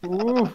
Uf.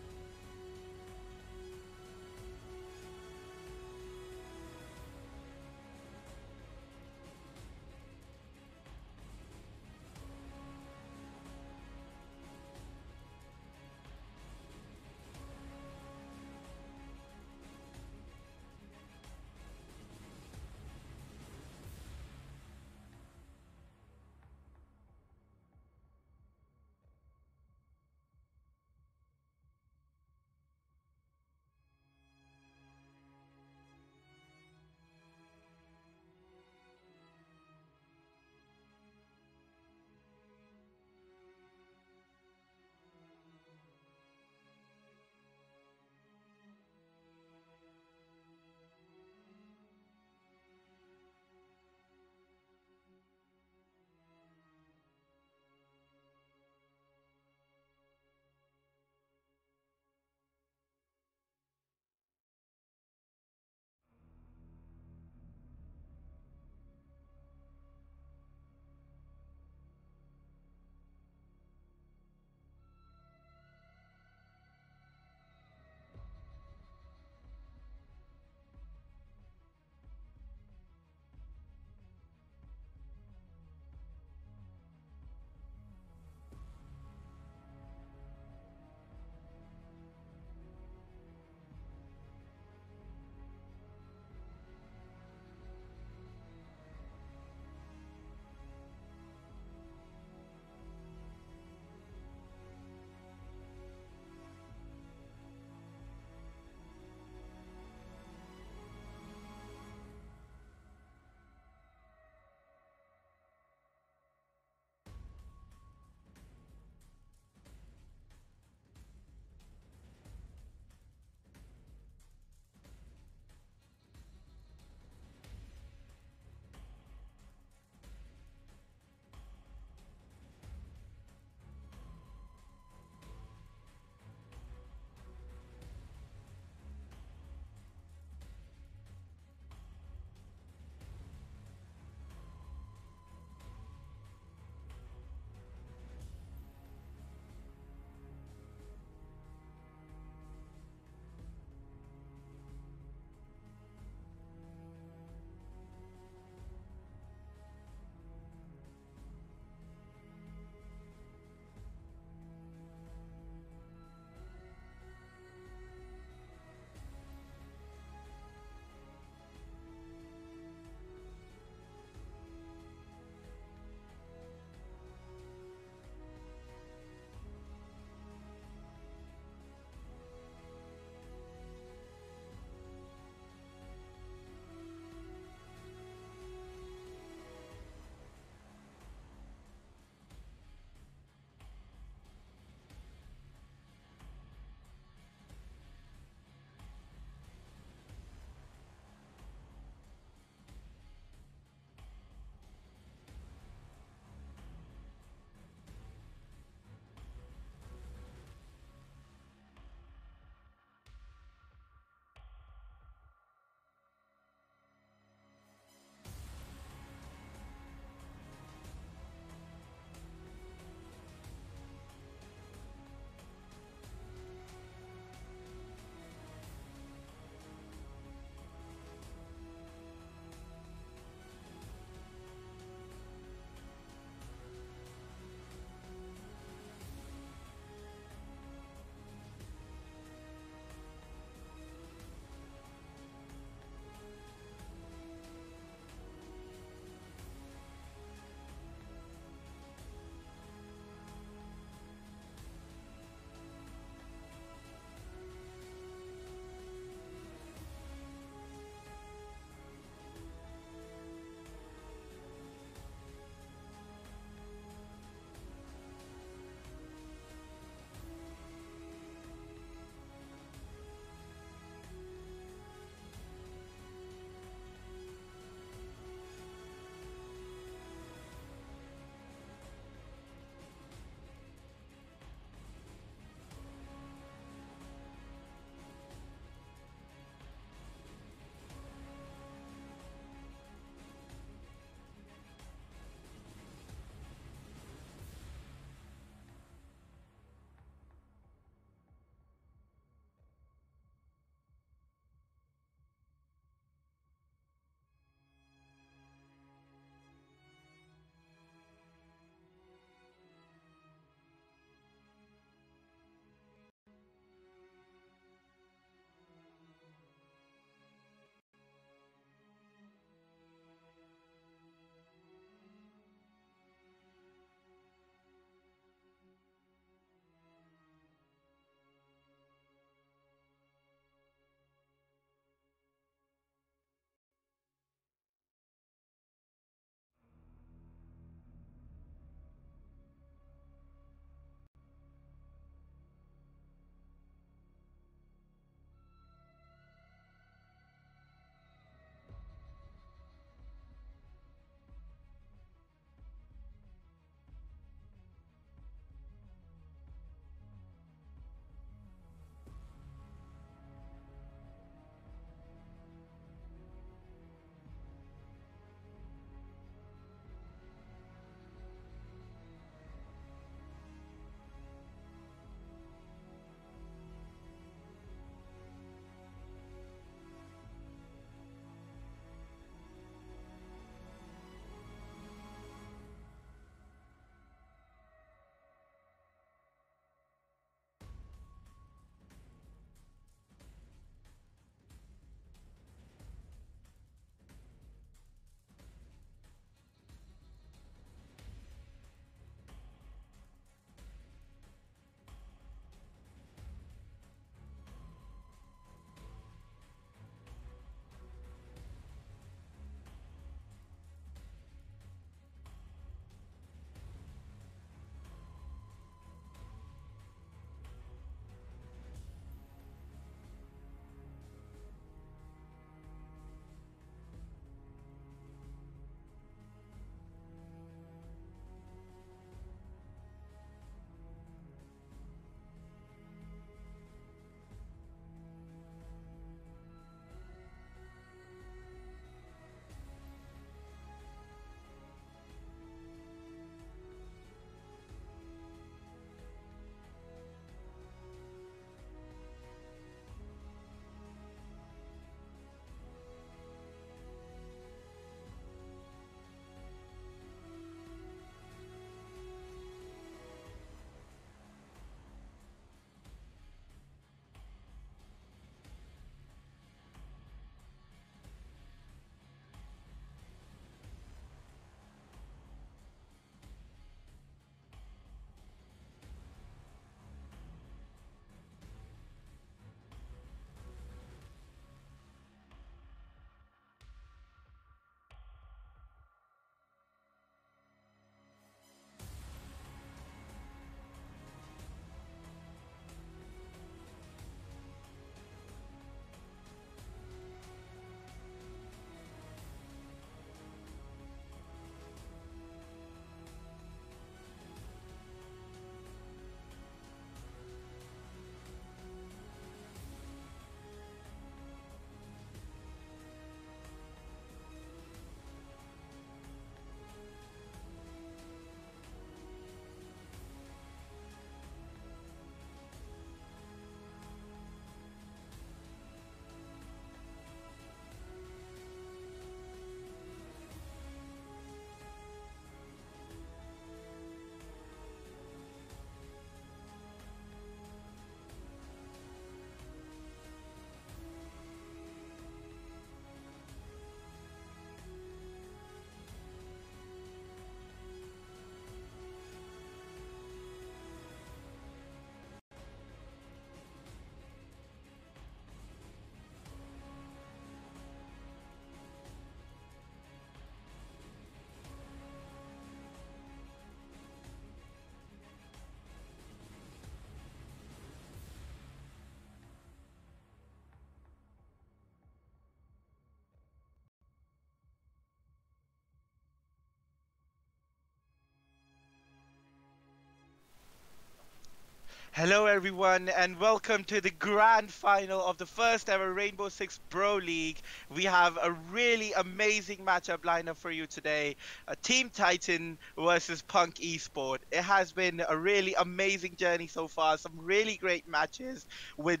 Hello, everyone, and welcome to the grand final of the first ever Rainbow Six Bro League. We have a really amazing matchup lineup for you today. Team Titan versus Punk Esport. It has been a really amazing journey so far. Some really great matches with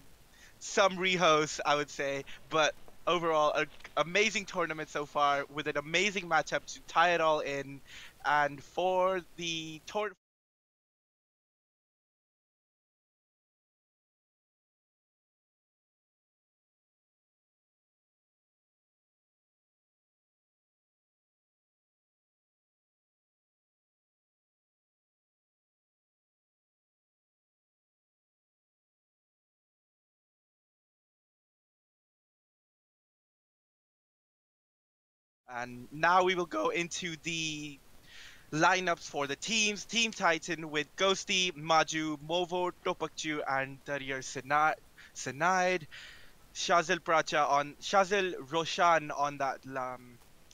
some rehosts, I would say, but overall, an amazing tournament so far with an amazing matchup to tie it all in. And for the tournament. And now we will go into the lineups for the teams. Team Titan with Ghosty, Maju, Movo, Topakchu, and Darir Senaid. Shazil Roshan on that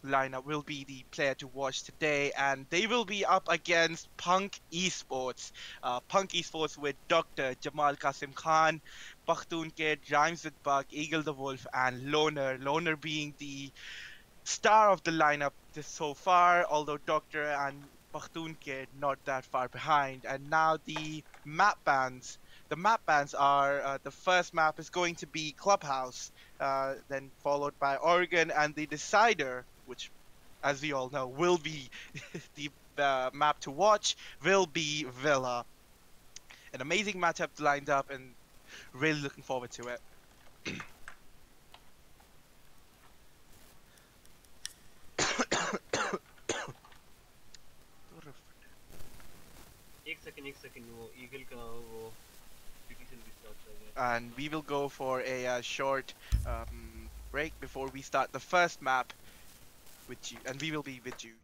lineup will be the player to watch today, and they will be up against Punk Esports. Punk Esports with Dr. Jamal Kasim Khan, Pakhtun Kid, Rhymes with Bug, Eagle the Wolf, and Loner. Loner being the star of the lineup this so far, although Doctor and Pakhtun Kid not that far behind. And now the map bans. The map bans are the first map is going to be Clubhouse, then followed by Oregon, and the decider, which, as we all know, will be the map to watch, will be Villa. An amazing matchup lined up, and really looking forward to it. एक second वो eagle का वो petition भी start कर गया And we will go for a short break before we start the first map with you, and we will be with you.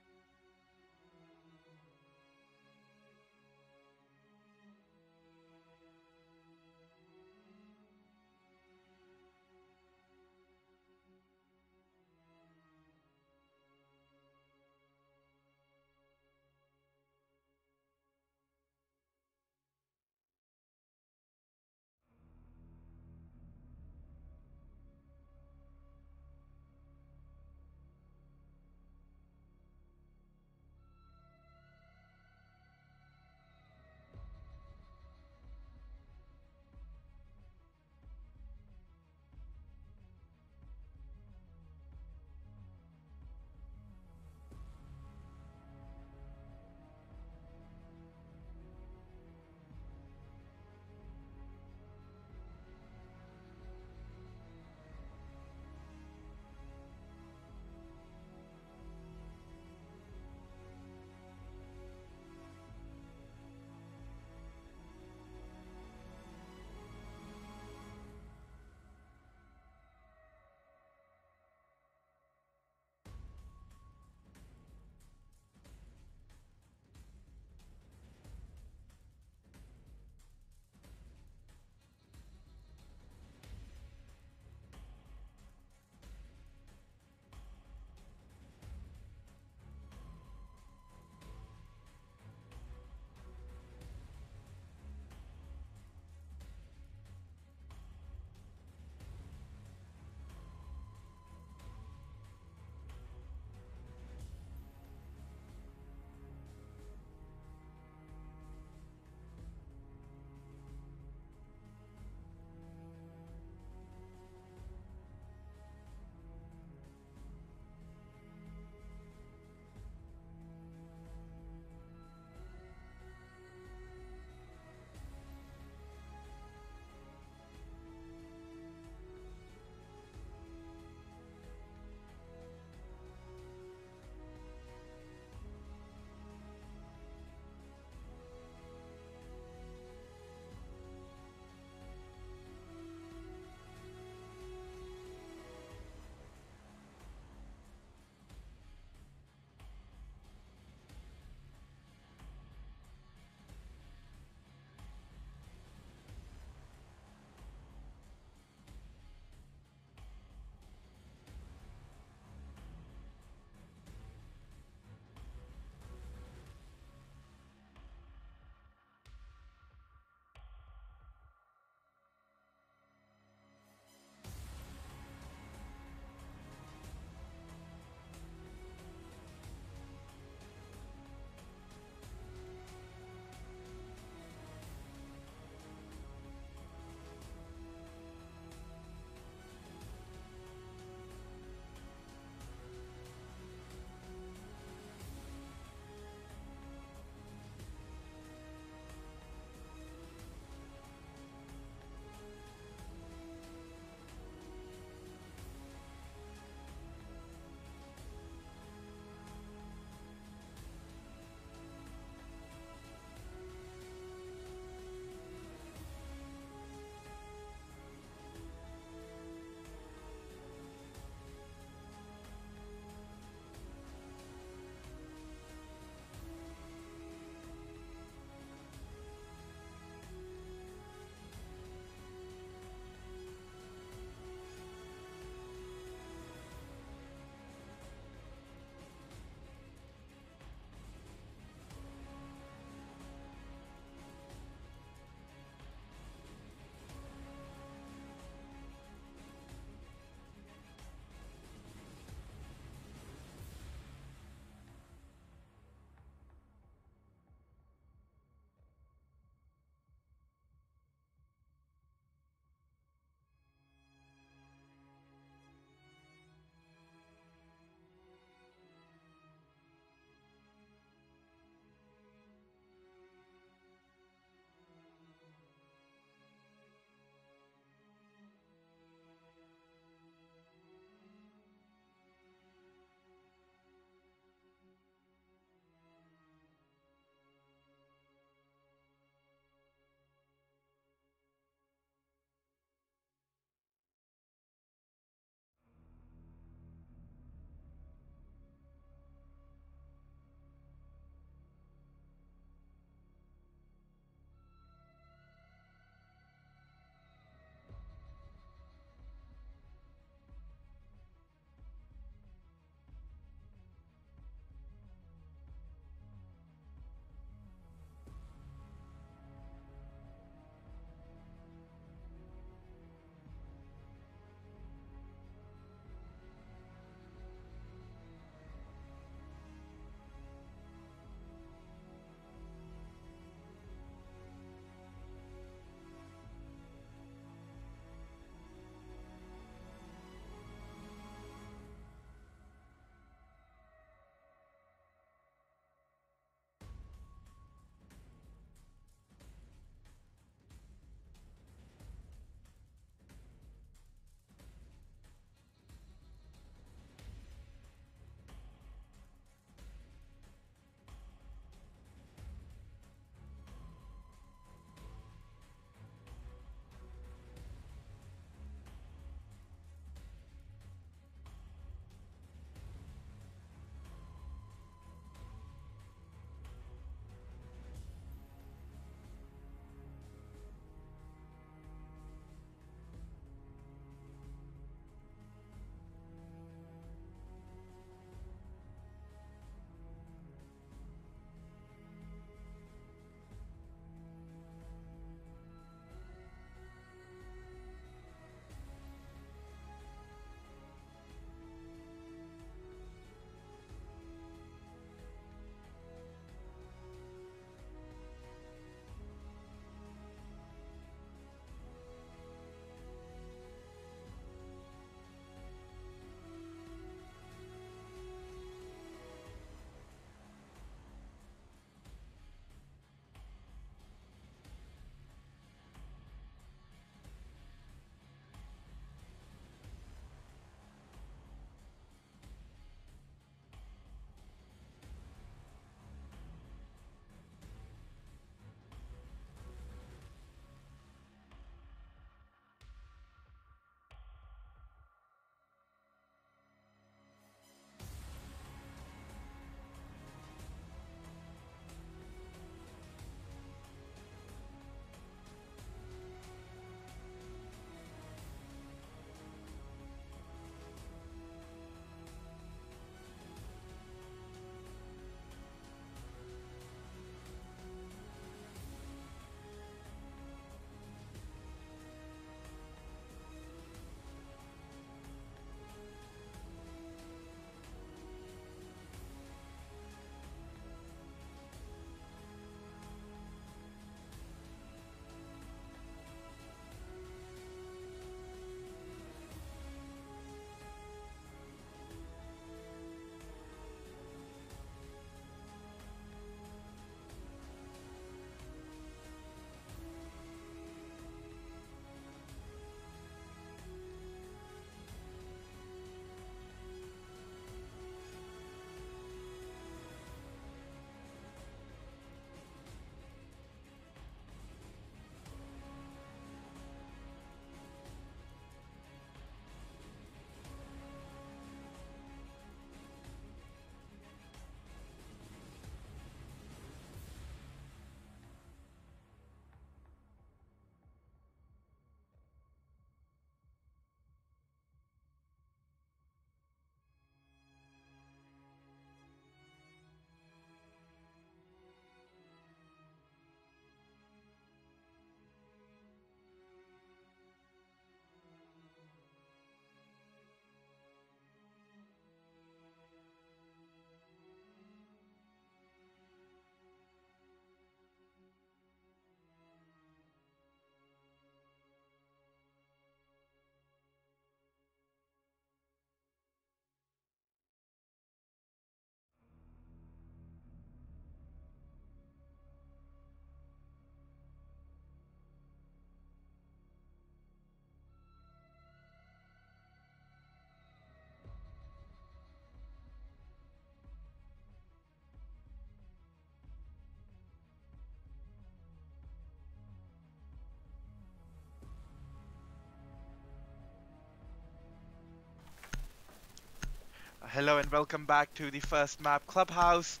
Hello and welcome back to the first map Clubhouse.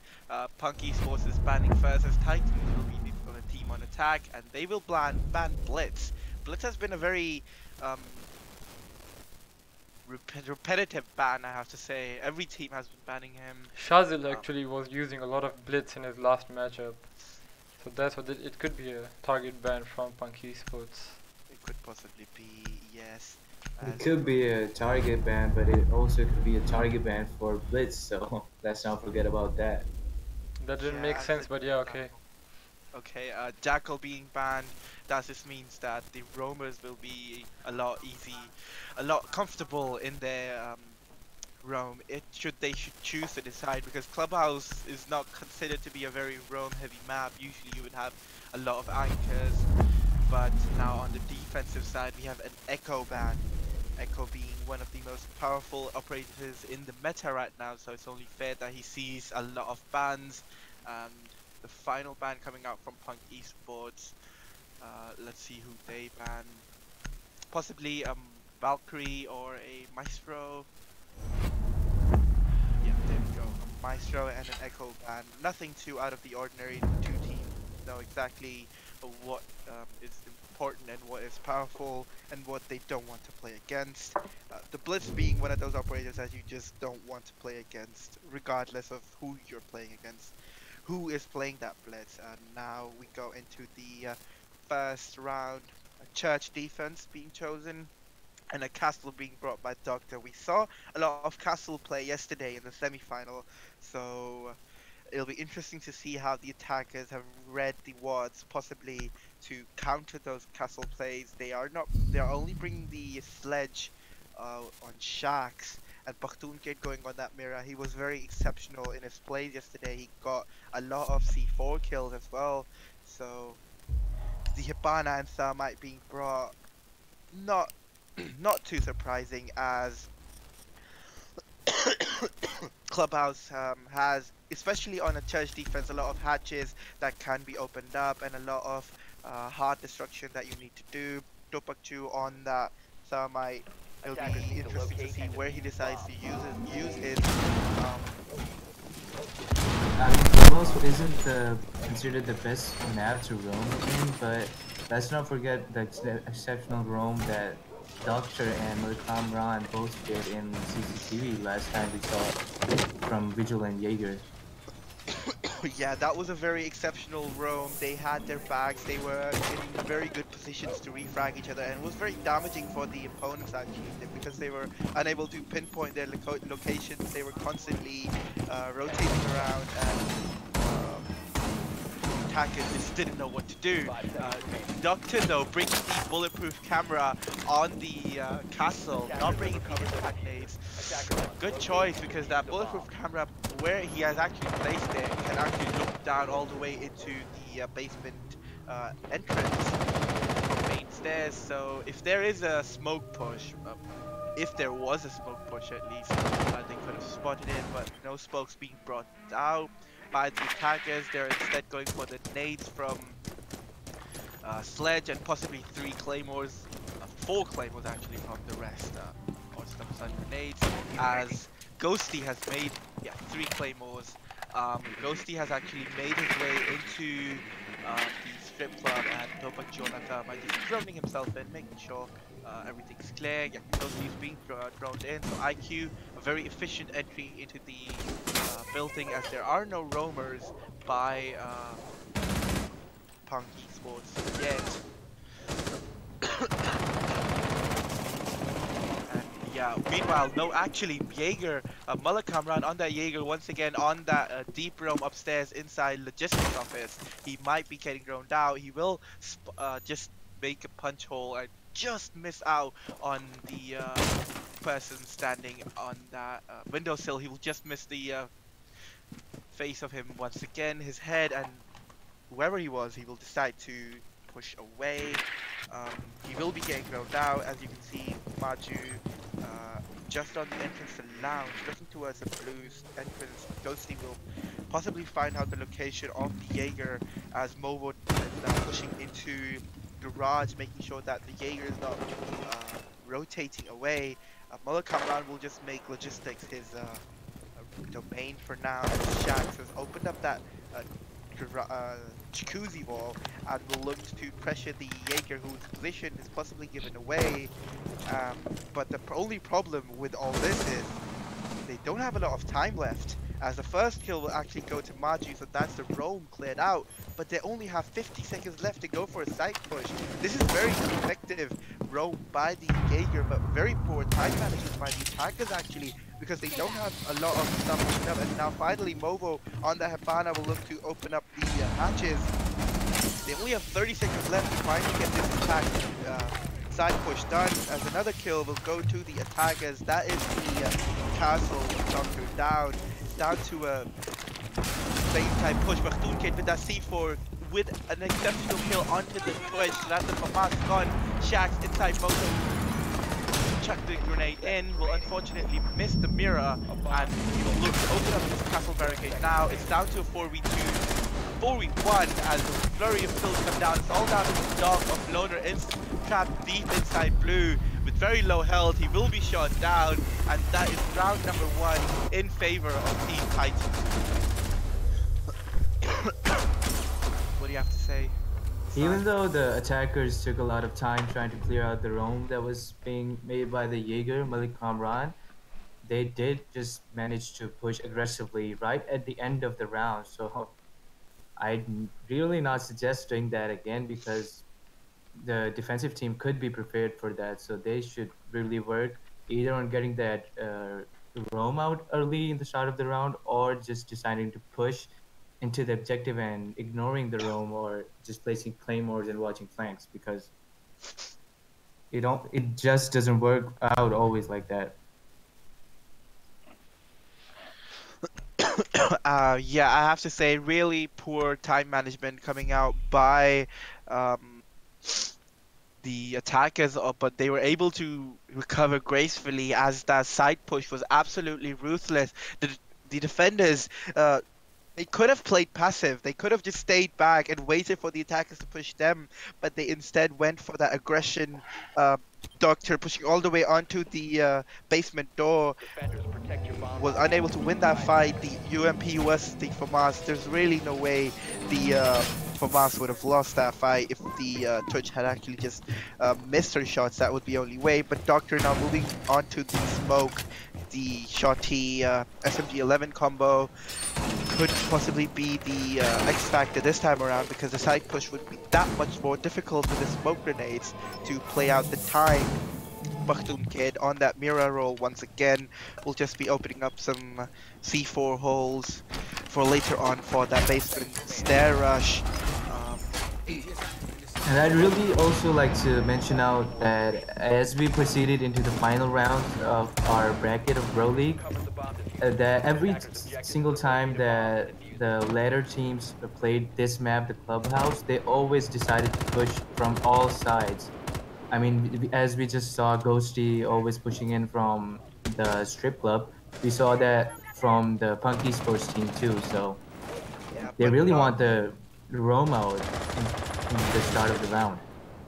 Punk Esports is banning first as Titans will be on a team on attack, and they will ban Blitz. Blitz has been a very um, repetitive ban, I have to say. Every team has been banning him. Shazil Um, actually was using a lot of blitz in his last matchup, so that's what it could be a target ban from Punk Esports. it could possibly be, yes. It As could be a target ban, but it also could be a target ban for Blitz, so let's not forget about that. That didn't make yeah, as sense, but yeah, okay. Okay, Jackal being banned, that just means that the roamers will be a lot comfortable in their roam. They should choose to decide, because Clubhouse is not considered to be a very roam heavy map. Usually you would have a lot of anchors, but now on the defensive side we have an Echo ban. Echo being one of the most powerful operators in the meta right now, so it's only fair that he sees a lot of bans. And the final ban coming out from Punk Esports, let's see who they ban. Possibly Valkyrie or a Maestro. Yeah, there we go. A Maestro and an Echo ban. Nothing too out of the ordinary. The two teams know exactly what is important and what is powerful and what they don't want to play against. The Blitz being one of those operators that you just don't want to play against, regardless of who you're playing against, who is playing that Blitz. Now we go into the first round. A Church defense being chosen and a Castle being brought by Doctor. We saw a lot of Castle play yesterday in the semi-final, so it'll be interesting to see how the attackers have read the wards, possibly to counter those Castle plays. They are only bringing the sledge on Shax, and Bakhtunkid going on that mirror. He was very exceptional in his plays yesterday. He got a lot of C4 kills as well. So the Hibana and Thermite being brought, not not too surprising, as Clubhouse has, especially on a church defense, a lot of hatches that can be opened up and a lot of hard destruction that you need to do. Topakchu on that Thermite. It'll be interesting to see where he decides to use his I mean, Delos isn't considered the best map to roam in, but let's not forget the exceptional roam that Doctor and Murkamran both did in CCTV last time we saw from Vigil and Jaeger. yeah, that was a very exceptional roam. They had their bags, they were in very good positions to refrag each other, and it was very damaging for the opponents actually, because they were unable to pinpoint their locations. They were constantly rotating around, and attackers just didn't know what to do. Doctor though, bringing the bulletproof camera on the castle, not bringing the impact nades. Good choice, because that bulletproof camera, where he has actually placed it, can actually look down all the way into the basement entrance from main stairs. So if there is a smoke push, if there was a smoke push at least, they could have spotted it, but no smokes being brought out by the attackers. They're instead going for the nades from Sledge, and possibly 3 claymores, 4 claymores actually from the rest, or some grenades, as Ghosty has made 3 claymores. Ghosty has actually made his way into the strip club, and Topak Jonathan might just droning himself in, making sure everything's clear. Yeah, Ghosty's being droned in, so IQ, a very efficient entry into the building, as there are no roamers by Punk Esports yet. And yeah, meanwhile, no, actually, Jaeger, Kamran on that Jaeger once again on that deep roam upstairs inside logistics office. He might be getting droned out. He will just make a punch hole and just miss out on the person standing on that windowsill. He will just miss the face of him once again, his head, and whoever he was, he will decide to push away. He will be getting ground out, as you can see. Maju just on the entrance to lounge, looking towards the blues entrance. Ghosty will possibly find out the location of the Jaeger, as Movo is now pushing into garage, making sure that the Jaeger is not rotating away. Kamran will just make logistics his domain for now, and Shax has opened up that jacuzzi wall and will look to pressure the Jaeger, whose position is possibly given away. But the only problem with all this is they don't have a lot of time left, as the first kill will actually go to Maju, so that's the roam cleared out, but they only have 50 seconds left to go for a side push. This is very effective roam by the Jaeger, but very poor time management by the attackers actually, because they don't have a lot of stuff coming up. And now finally Movo on the Habana will look to open up the hatches. They only have 30 seconds left to finally get this attack side push done, as another kill will go to the attackers. That is the castle Doctor down to a same type push. Bakhtoon Kid with that C4 with an exceptional kill onto the Twitch. So that's the FAMAS gone. Shax inside Moto. Chuck the grenade in, will unfortunately miss the mirror, and he will look to open up this castle barricade now. It's down to a 4v1 as the flurry of kills come down. It's all down to the dog of Loner trapped deep inside blue with very low health. He will be shot down, and that is round number 1 in favor of Team Titans. What do you have to say? Even though the attackers took a lot of time trying to clear out the roam that was being made by the Jaeger, Malik Kamran, they did just manage to push aggressively right at the end of the round. So I'm really not suggesting that again, because the defensive team could be prepared for that. So they should really work either on getting that roam out early in the start of the round, or just deciding to push into the objective and ignoring the roam, or just placing claymores and watching flanks, because it just doesn't work out always like that. Yeah, I have to say, really poor time management coming out by the attackers, but they were able to recover gracefully, as that side push was absolutely ruthless. The defenders, they could have played passive. They could have just stayed back and waited for the attackers to push them, but they instead went for that aggression. Doctor pushing all the way onto the basement door, was unable to win that fight. The UMP was the FAMAS. There's really no way the FAMAS would have lost that fight if the Twitch had actually just missed her shots. That would be the only way. But Doctor now moving on to the smoke, the Shotty SMG-11 combo could possibly be the X factor this time around, because the side push would be that much more difficult with the smoke grenades to play out the time. Bakhtoon Kid on that mirror roll once again will just be opening up some C4 holes for later on for that basement stair rush. And I'd really also like to mention out that as we proceeded into the final round of our bracket of Pro League, that every single time that the latter teams played this map, the Clubhouse, they always decided to push from all sides. I mean, as we just saw Ghosty always pushing in from the strip club, we saw that from the Punk Esports team too. So Yeah, they but really not- want the roam out in the start of the round.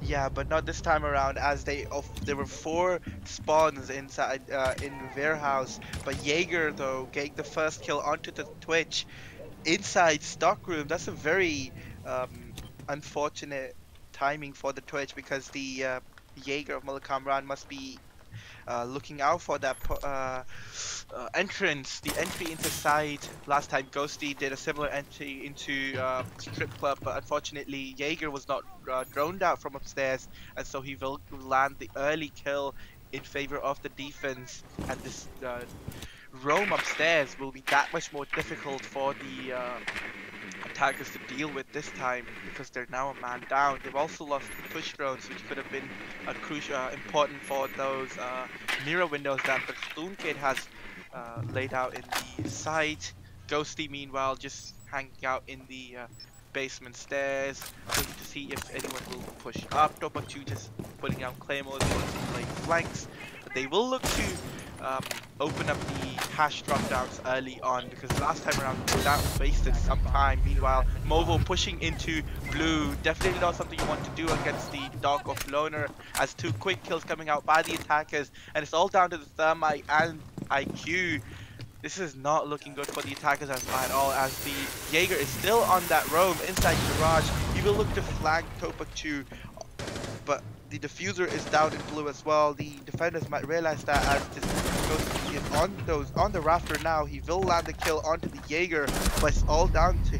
Yeah, but not this time around, as there were 4 spawns inside in warehouse. But Jaeger though getting the first kill onto the Twitch inside stockroom. That's a very unfortunate timing for the Twitch, because the Jaeger of Malik Kamran must be looking out for that entrance, the entry into side. Last time Ghosty did a similar entry into strip club, but unfortunately Jaeger was not droned out from upstairs, and so he will land the early kill in favor of the defense. And this roam upstairs will be that much more difficult for the attackers to deal with this time, because they're now a man down. They've also lost push drones, which could have been a crucial important for those mirror windows that the Bakhtoon Kid has laid out in the site. Ghosty meanwhile just hanging out in the basement stairs, looking to see if anyone will push up. Dobachu just putting out claymores to play flanks. But they will look to open up the hash drop downs early on, because last time around that wasted some time. Meanwhile, Movo pushing into blue, definitely not something you want to do against the dog of Loner, as 2 quick kills coming out by the attackers, and it's all down to the thermite and IQ. This is not looking good for the attackers at all, as the Jaeger is still on that roam inside Garage. He will look to flank Topak 2, but the diffuser is down in blue as well. The defenders might realize that as this Ghosty is on the rafter now. He will land the kill onto the Jaeger, but it's all down to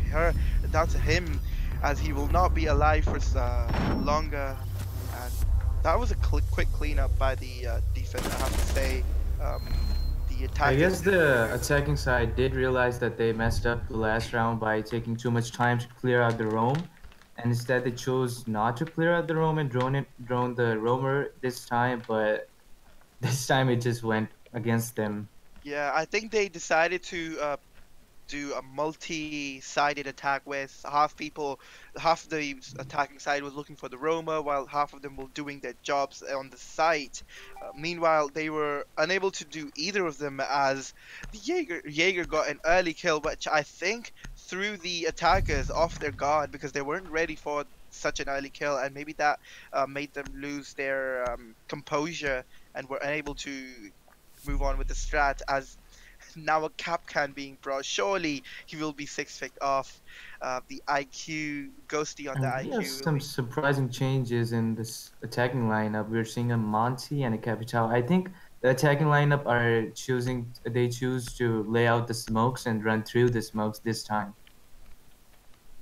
him, as he will not be alive for longer. And that was a quick cleanup by the defense, I have to say. The I attackers. guess the attacking side did realize that they messed up the last round by taking too much time to clear out the roam, and instead they chose not to clear out the roam and drone the roamer this time. But this time it just went against them. Yeah, I think they decided to do a multi-sided attack with half the attacking side was looking for the Roma, while half of them were doing their jobs on the site. Meanwhile, they were unable to do either of them, as the Jaeger got an early kill, which I think threw the attackers off their guard because they weren't ready for such an early kill, and maybe that made them lose their composure and were unable to move on with the strat, as now a Capcan being brought. Surely he will be 6 picked off. The IQ, Ghosty on the And we have IQ will some be. surprising changes in this attacking lineup. We're seeing a Monty and a Capital. I think the attacking lineup are they choose to lay out the smokes and run through the smokes this time.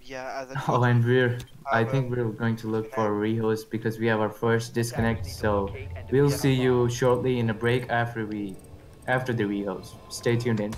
Yeah, as a Oh, coach, and I have a think we're going to look for connect. a rehost because we have our first Attackers disconnect. need to So locate and we'll defuse see a you bomb. shortly in a break after the rehost. Stay tuned in.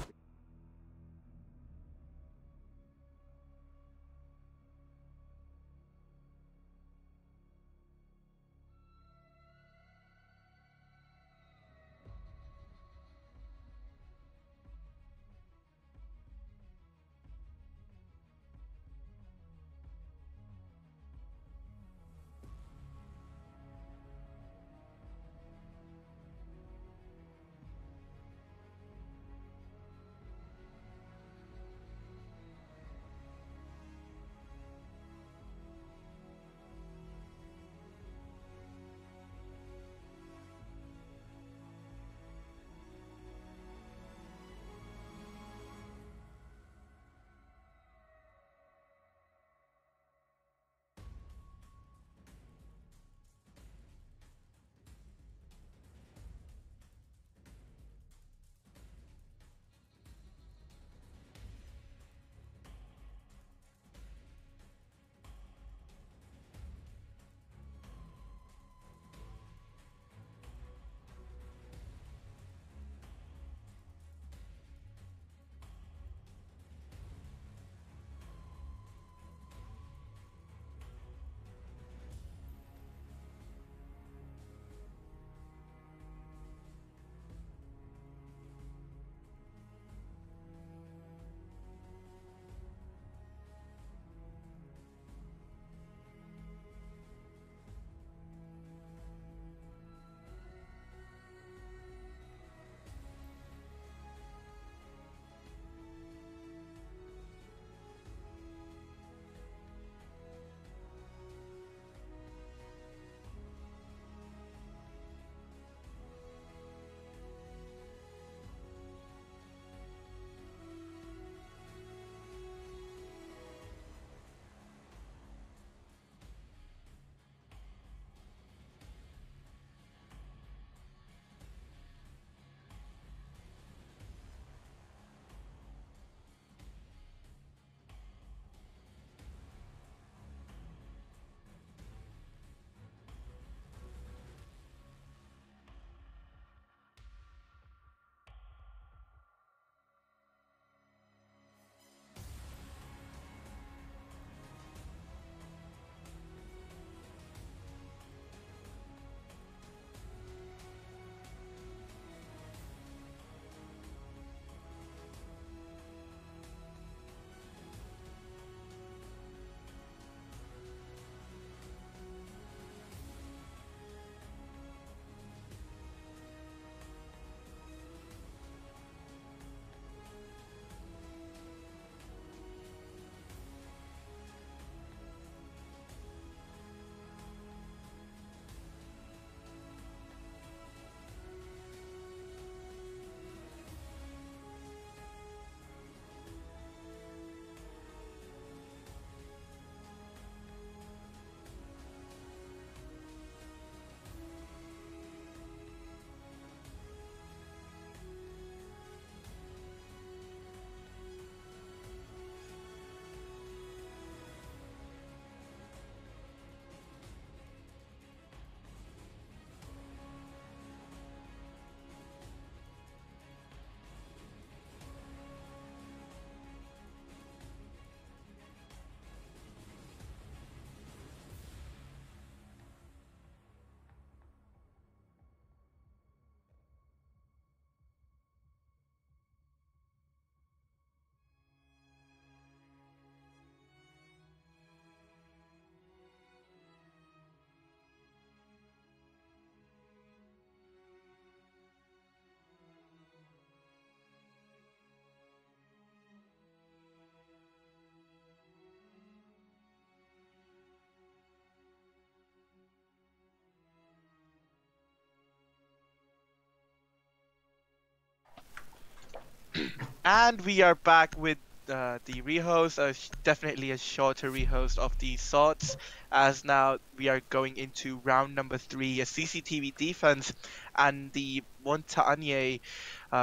And we are back with the rehost, definitely a shorter rehost of the sorts, as now we are going into round number 3, a CCTV defense, and the Montagne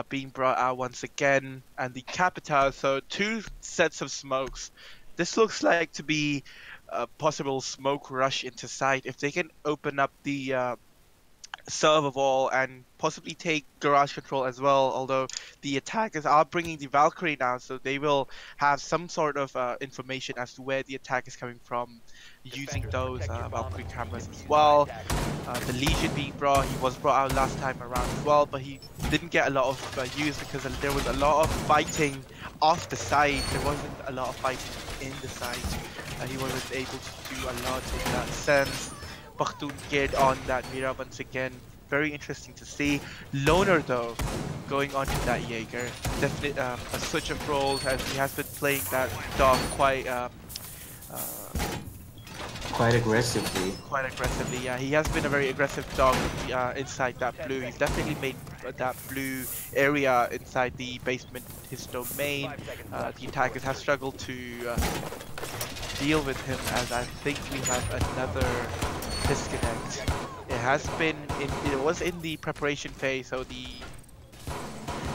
being brought out once again, and the Capital, so 2 sets of smokes. This looks like to be a possible smoke rush into site. If they can open up the serve a wall and possibly take garage control as well, although the attackers are bringing the Valkyrie now, so they will have some sort of information as to where the attack is coming from using those Valkyrie cameras as well. The Legion being brought, he was brought out last time around as well, but he didn't get a lot of use because there was a lot of fighting off the side. There wasn't a lot of fighting in the side. He wasn't able to do a lot in that sense. Bakhtoon geared on that Mira once again. Very interesting to see. Loner though, going on to that Jaeger. Definitely a switch of roles as he has been playing that dog uh, Quite aggressively. quite aggressively. Yeah, he has been a very aggressive dog inside that blue. He's definitely made that blue area inside the basement his domain. The attackers have struggled to deal with him, as I think we have another disconnect. It was in the preparation phase, so the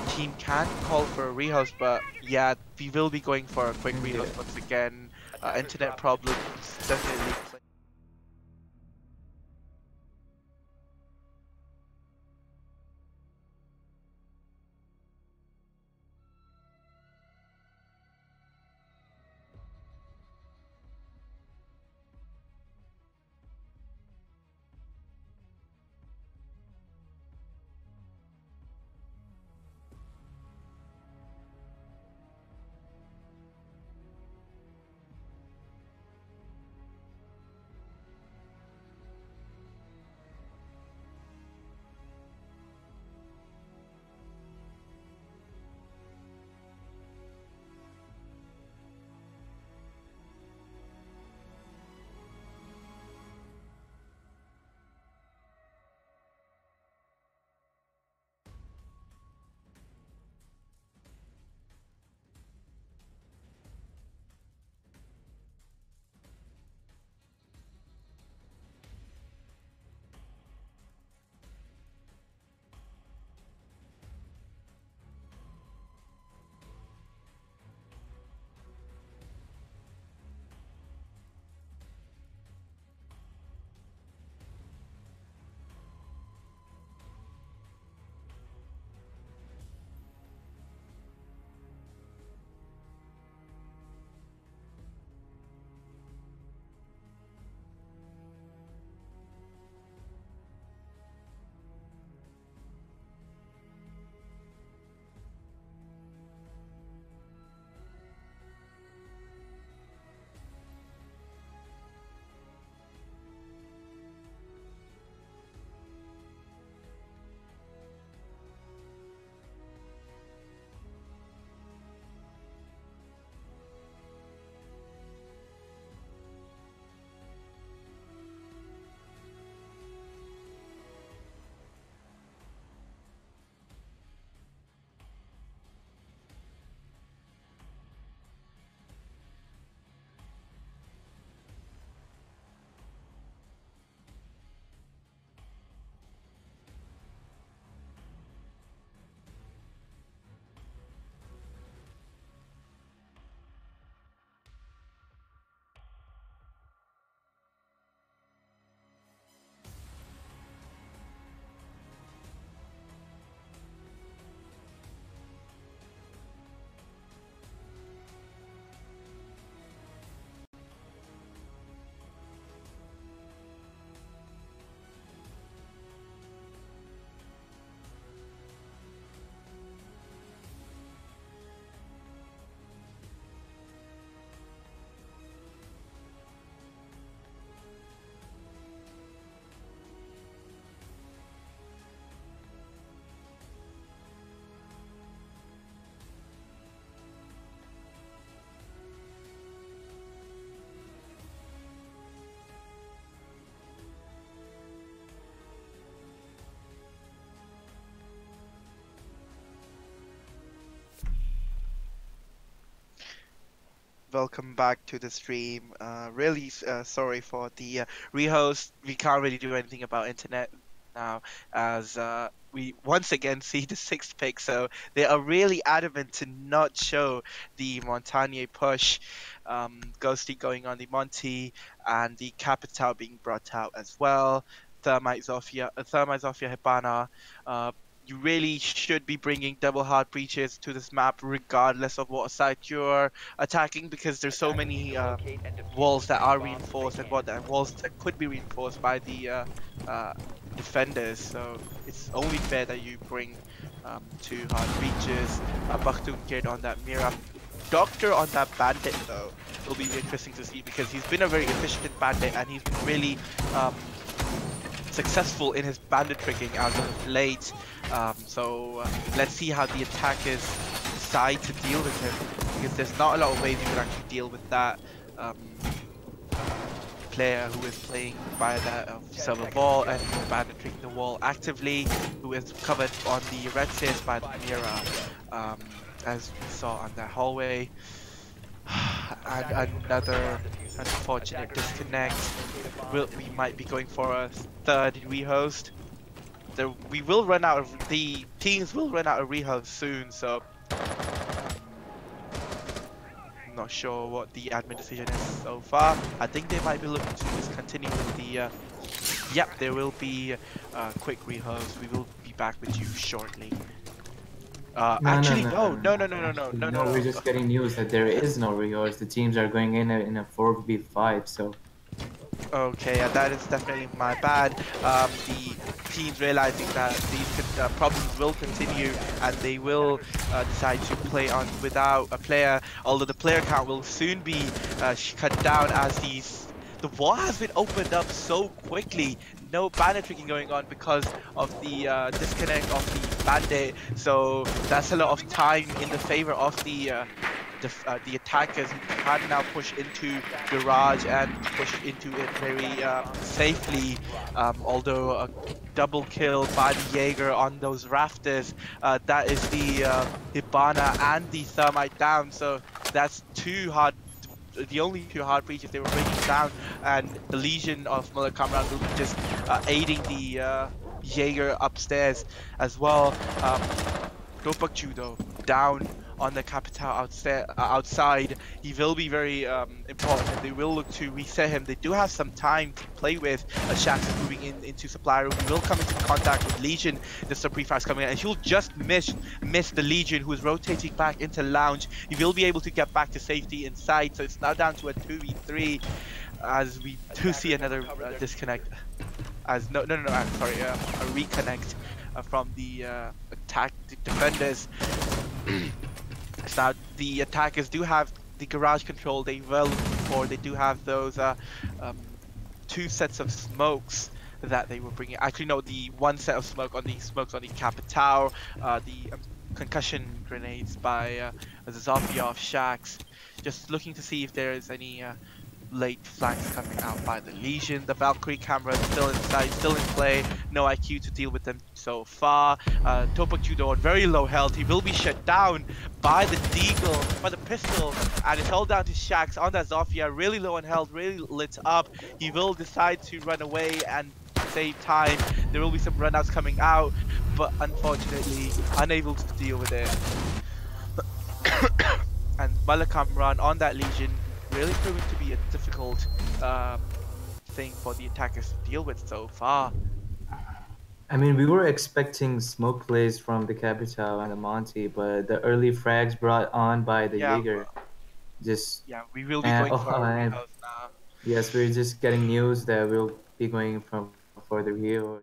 team can call for a rehouse, but yeah, we will be going for a quick rehouse once again. Internet problems definitely play. welcome back to the stream. Really sorry for the rehost. We can't really do anything about internet now, as we once again see the sixth pick. So they are really adamant to not show the Montagne push, Ghosty going on the Monty, and the Capital being brought out as well. Thermite Zofia Hibana. You really should be bringing double hard breaches to this map regardless of what side you're attacking, because there's so many walls that are reinforced and walls that could be reinforced by the uh, defenders. So it's only fair that you bring two hard breaches, a Bakhtum kid on that Mira. Doctor on that bandit though will be interesting to see, because he's been a very efficient bandit and he's been really successful in his bandit tricking as of late. Let's see how the attackers decide to deal with him, because there's not a lot of ways you can actually deal with that player who is playing by that silver wall and bandit tricking the wall actively, who is covered on the red stairs by the Mira, as we saw on that hallway. And another unfortunate disconnect. We might be going for a third rehost. We will run out of the teams will run out of rehost soon, so I'm not sure what the admin decision is so far. I think they might be looking to just continue with the. Yep, there will be a quick rehost. We will be back with you shortly. Actually, no. Actually, no, we're just getting news that there is no rewards. The teams are going in a 4v5, so. Okay, that is definitely my bad. The teams realizing that these problems will continue and they will decide to play on without a player, although the player count will soon be cut down as the wall has been opened up so quickly. No bandit tricking going on because of the disconnect of the bandit, so that's a lot of time in the favor of the attackers, who can now push into garage and push into it very safely. Although a double kill by the Jaeger on those rafters, that is the Hibana and the Thermite down. So that's the only two hard breaches they were bringing down, and the Legion of Mullah Kamran will be just aiding the Jaeger upstairs as well. Topak Judo down on the Capital outside. He will be very important, and they will look to reset him. They do have some time to play with. Shax is moving into supply room. He will come into contact with Legion. There's some prefires coming in, and he'll just miss the Legion, who is rotating back into lounge. He will be able to get back to safety inside, so it's now down to a 2v3, as we do see another disconnect. I'm sorry, a reconnect from the defenders. Now the attackers do have the garage control they were looking for. They do have those two sets of smokes that they were bringing. Actually, no, the one set of smokes on the Capital, the concussion grenades by the Zofia of Shax. Just looking to see if there is any late flanks coming out by the Legion. The Valkyrie camera is still inside, still in play. No IQ to deal with them so far. Topak Judo on very low health. He will be shut down by the Deagle, by the pistol, and it's held down to Shax on that Zofia. Really low on health, really lit up. He will decide to run away and save time. There will be some runouts coming out, but unfortunately unable to deal with it. And Malakam run on that Legion, really proving to be a difficult thing for the attackers to deal with so far. I mean, we were expecting smoke plays from the Capital and the Monty, but the early frags brought on by the Jaeger just. Yeah, we will be going for a rehouse now. Yes, we're just getting news that we'll be going for the Rio.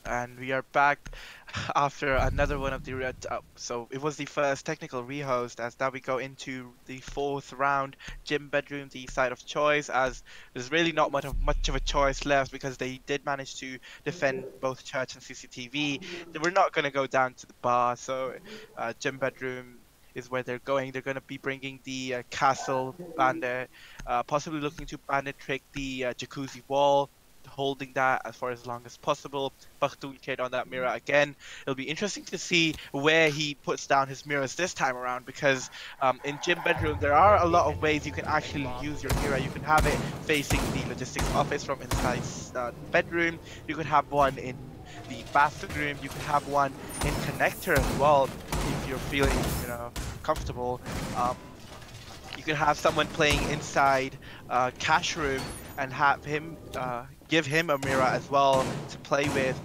And we are back after another one of the so it was the first technical rehost, as now we go into the fourth round. Gym bedroom, the side of choice, as there's really not much of a choice left because they did manage to defend both church and CCTV. They were not going to go down to the bar, so gym bedroom is where they're going. They're going to be bringing the castle bandit, possibly looking to bandit trick the jacuzzi wall, holding that for as long as possible. Bakhtoon kid on that mirror again. It'll be interesting to see where he puts down his mirrors this time around, because in gym bedroom there are a lot of ways you can actually use your mirror. You can have it facing the logistics office from inside the bedroom. You could have one in the bathroom. You could have one in connector as well if you're feeling, comfortable. You can have someone playing inside cash room and have him give him a mirror as well to play with.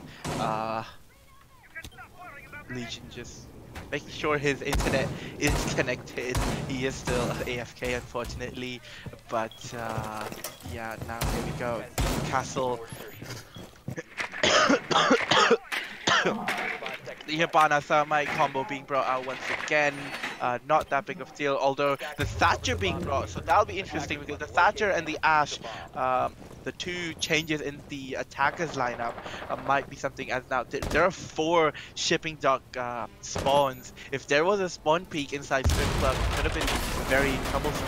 Legion just making sure his internet is connected. He is still AFK unfortunately, but yeah, now here we go. Castle. The Hibana Thermite combo being brought out once again. Not that big of a deal, although the Thatcher being brought, so that'll be interesting because the Thatcher and the Ash, the two changes in the attackers lineup might be something, as now there are 4 shipping dock spawns. If there was a spawn peak inside Strip Club, it could have been very troublesome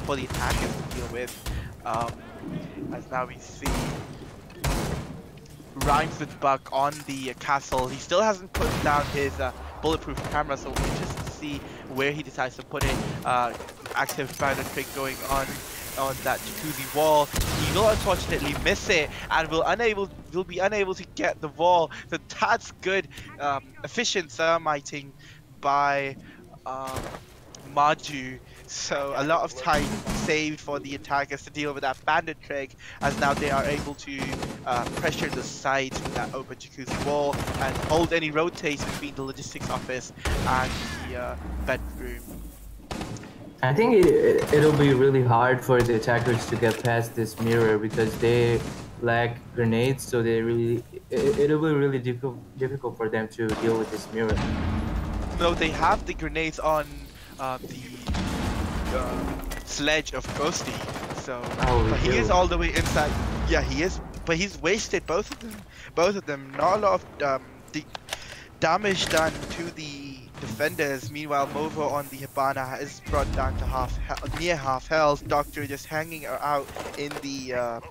for the attackers to deal with. As now we see Rhymes with Buck on the castle. He still hasn't put down his bulletproof camera, so we're interested to see where he decides to put it. Active spider trick going on that jacuzzi wall. He will unfortunately miss it and will be unable to get the wall. So that's good, efficient thermiting by Maju. So a lot of time saved for the attackers to deal with that bandit trick, as now they are able to pressure the sides with that open jacuzzi wall and hold any rotates between the logistics office and the bedroom. I think it'll be really hard for the attackers to get past this mirror because they lack grenades, so it'll be really difficult for them to deal with this mirror. No, they have the grenades on the sledge of Ghosty, so but he is all the way inside. Yeah, he is, but he's wasted both of them. Not a lot of damage done to the defenders. Meanwhile, Movo on the Hibana is brought down to near half health. Doctor just hanging out in the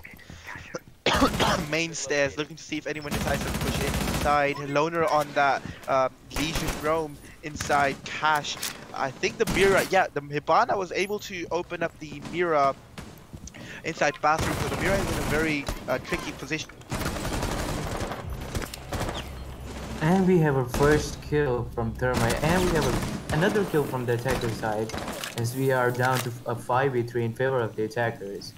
main stairs, looking to see if anyone decides to push inside. Loner on that Legion roam inside Cash. I think the mirror, yeah, the Hibana was able to open up the mirror inside bathroom, so the mirror is in a very tricky position. And we have our first kill from Thermite, and we have another kill from the attacker side, as we are down to a 5v3 in favor of the attackers.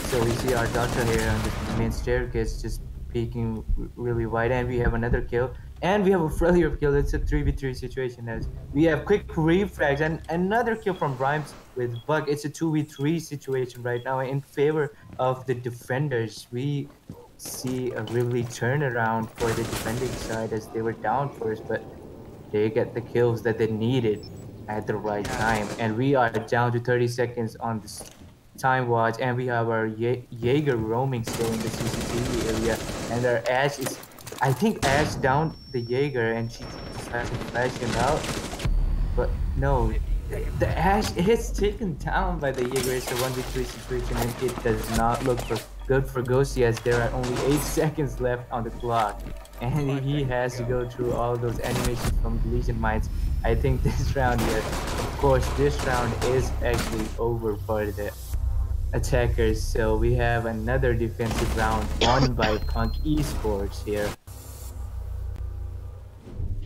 So we see our doctor here on the main staircase just peeking really wide, and we have another kill. And we have a failure kill. It's a 3v3 situation, as we have quick refrags and another kill from Rhymes with Bug. It's a 2v3 situation right now in favor of the defenders. We see a really turnaround for the defending side, as they were down first, but they get the kills that they needed at the right time. And we are down to 30 seconds on this time watch, and we have our Jaeger roaming still in the CCTV area, and our Ash is, I think Ash downed the Jaeger and she decided to flash him out, but no, the Ash is taken down by the Jaeger. It's a 1v3 situation, and it does not look good for Ghosty, as there are only 8 seconds left on the clock, and he has to go through all those animations from the Legion Mines. I think this round here, of course, this round is actually over for the attackers, so we have another defensive round won by Punk Esports here.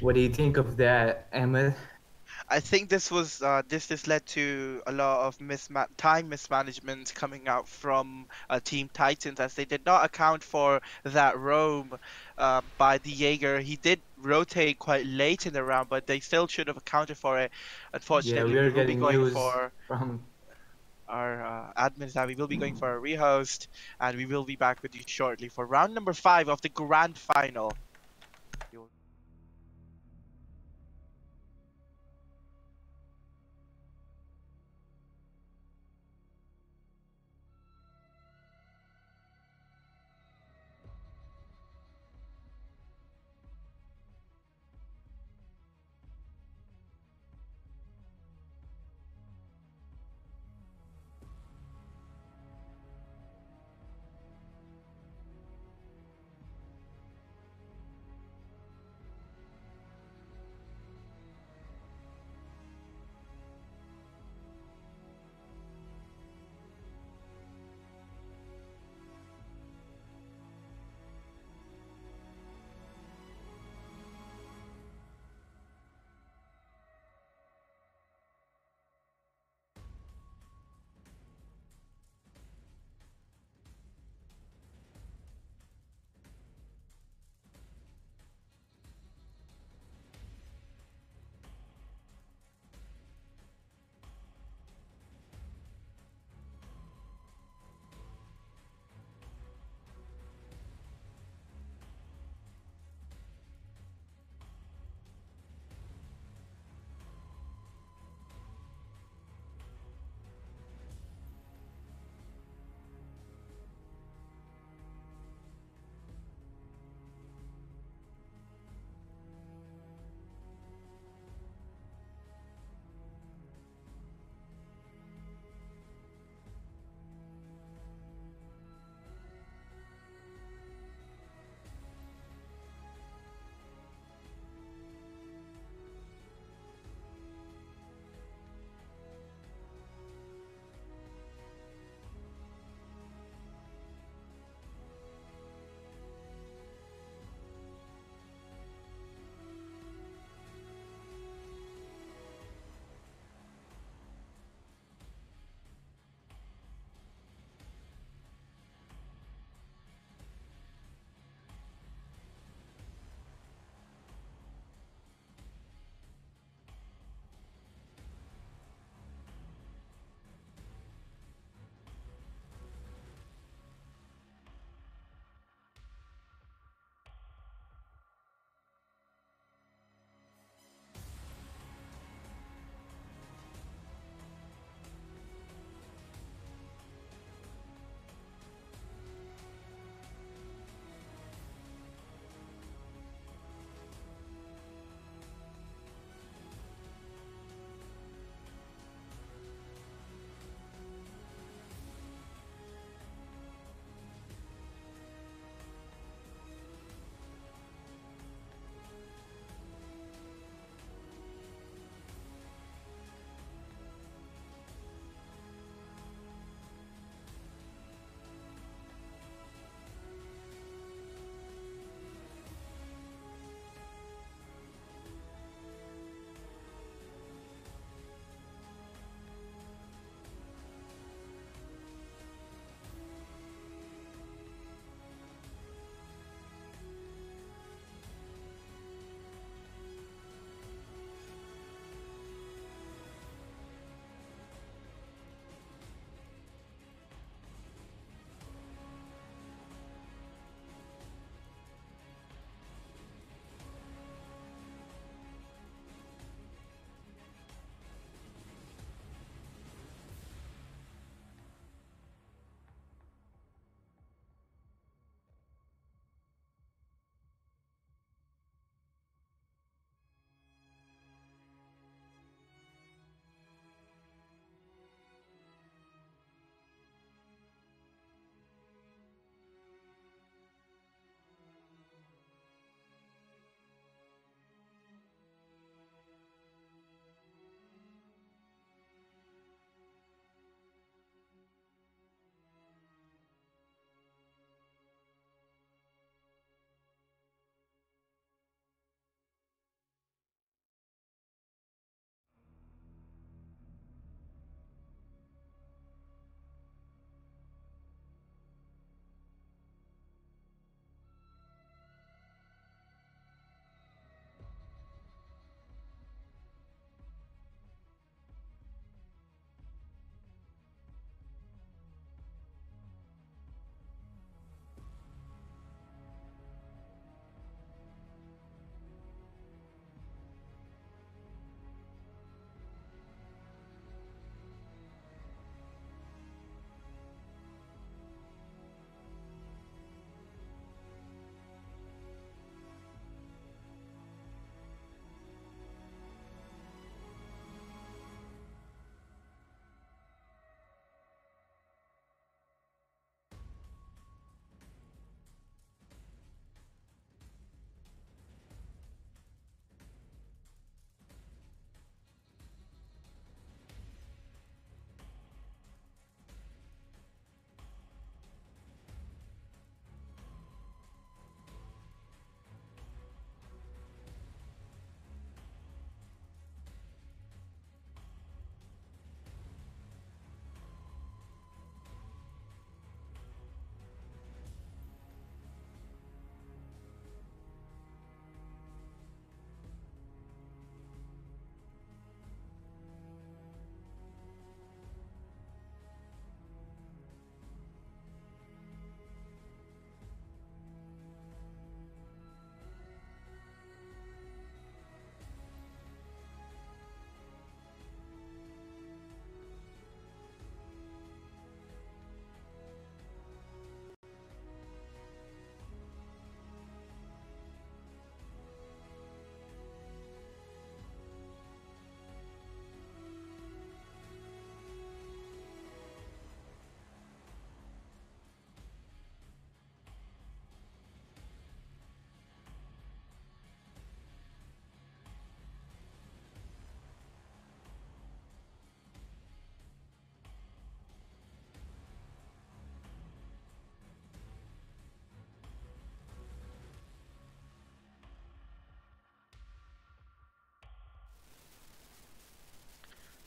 What do you think of that, Emma? I think this was this led to a lot of time mismanagement coming out from Team Titans, as they did not account for that roam by the Jaeger. He did rotate quite late in the round, but they still should have accounted for it. Unfortunately, Yeah, we're we will be getting going news for from our admins that we will be going for a rehost, and we will be back with you shortly for round number 5 of the grand final.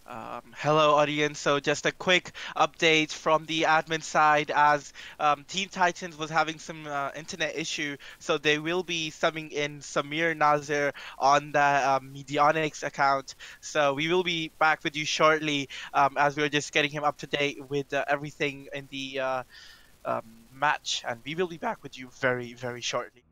Hello, audience. So, just a quick update from the admin side as Team Titans was having some internet issue. So, they will be subbing in Samir Nazir on the Medionics account. So, we will be back with you shortly as we're just getting him up to date with everything in the match. And we will be back with you very, very shortly.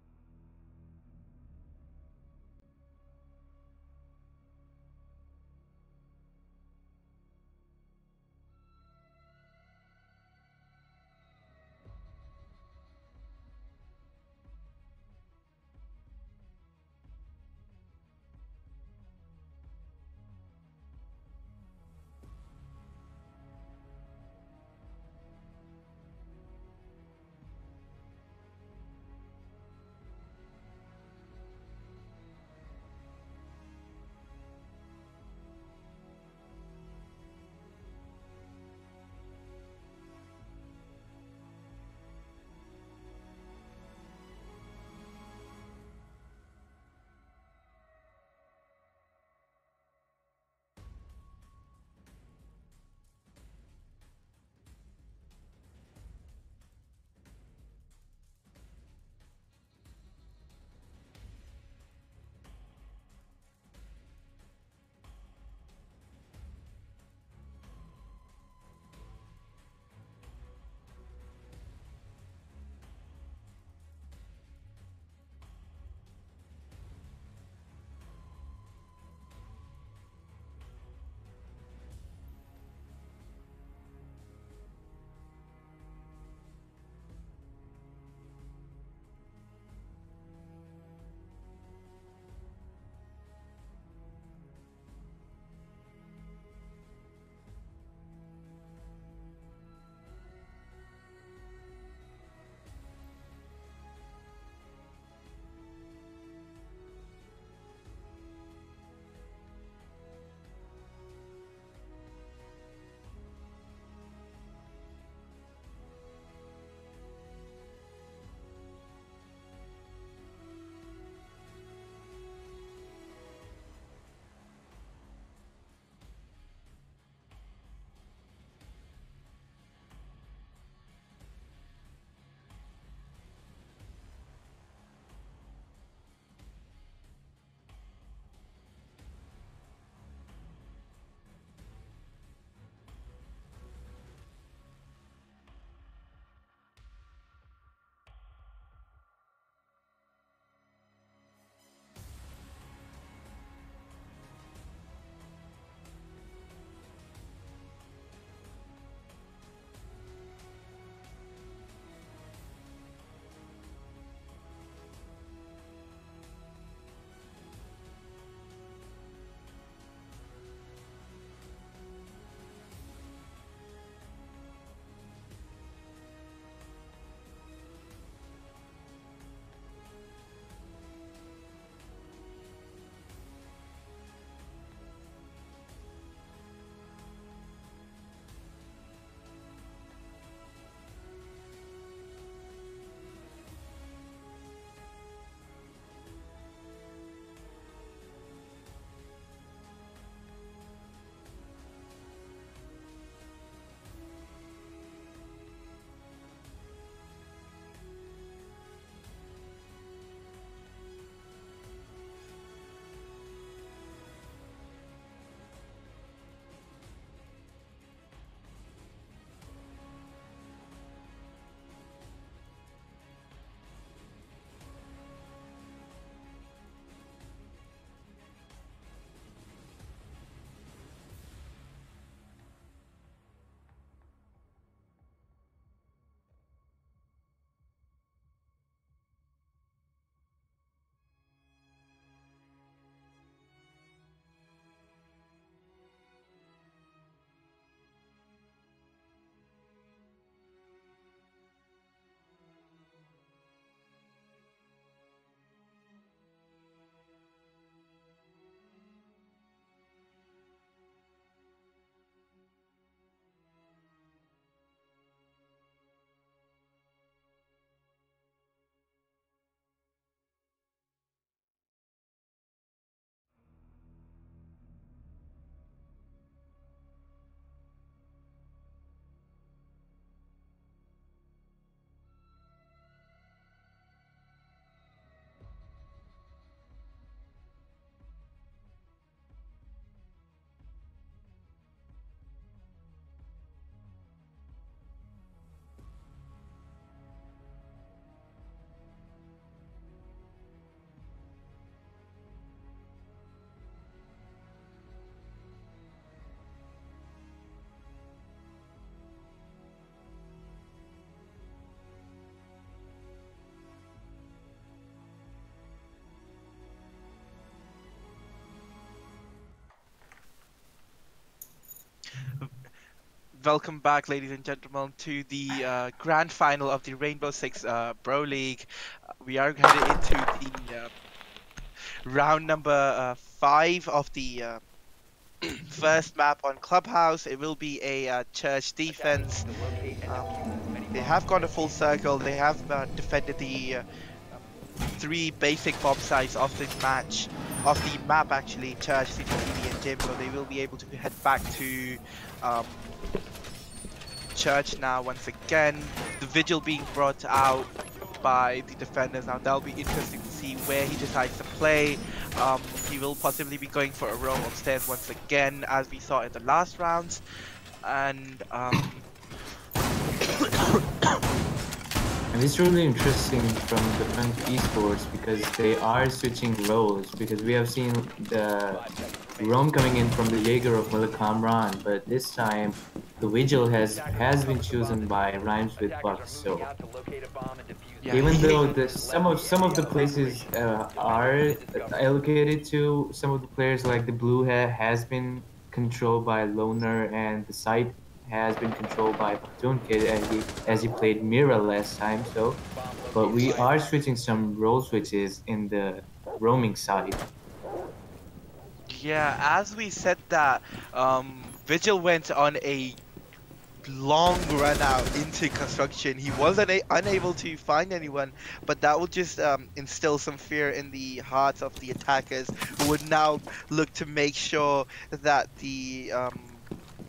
welcome back, ladies and gentlemen, to the grand final of the Rainbow Six Bro League. We are headed into the round number 5 of the first map on Clubhouse. It will be a church defense. They have gone a full circle. They have defended the 3 basic bomb sites of the match, of the map actually, church, CCTV, and gym. So they will be able to head back to um, church now once again. The vigil being brought out by the defenders now. That'll be interesting to see where he decides to play. He will possibly be going for a roam upstairs once again, as we saw in the last rounds. And And it's really interesting from the Punk Esports because they are switching roles, because we have seen the roam coming in from the Jaeger of Malik Kamran, but this time the Vigil has been chosen by Rhymes with Bucks. So yeah, even though some of the places are allocated to some of the players, like the blue has been controlled by Loner, and the site has been controlled by Platoon Kid as he played Mira last time. So, but we are switching some role switches in the roaming side. yeah, as we said that, Vigil went on a long run out into construction. He was unable to find anyone, but that would just instill some fear in the hearts of the attackers, who would now look to make sure that the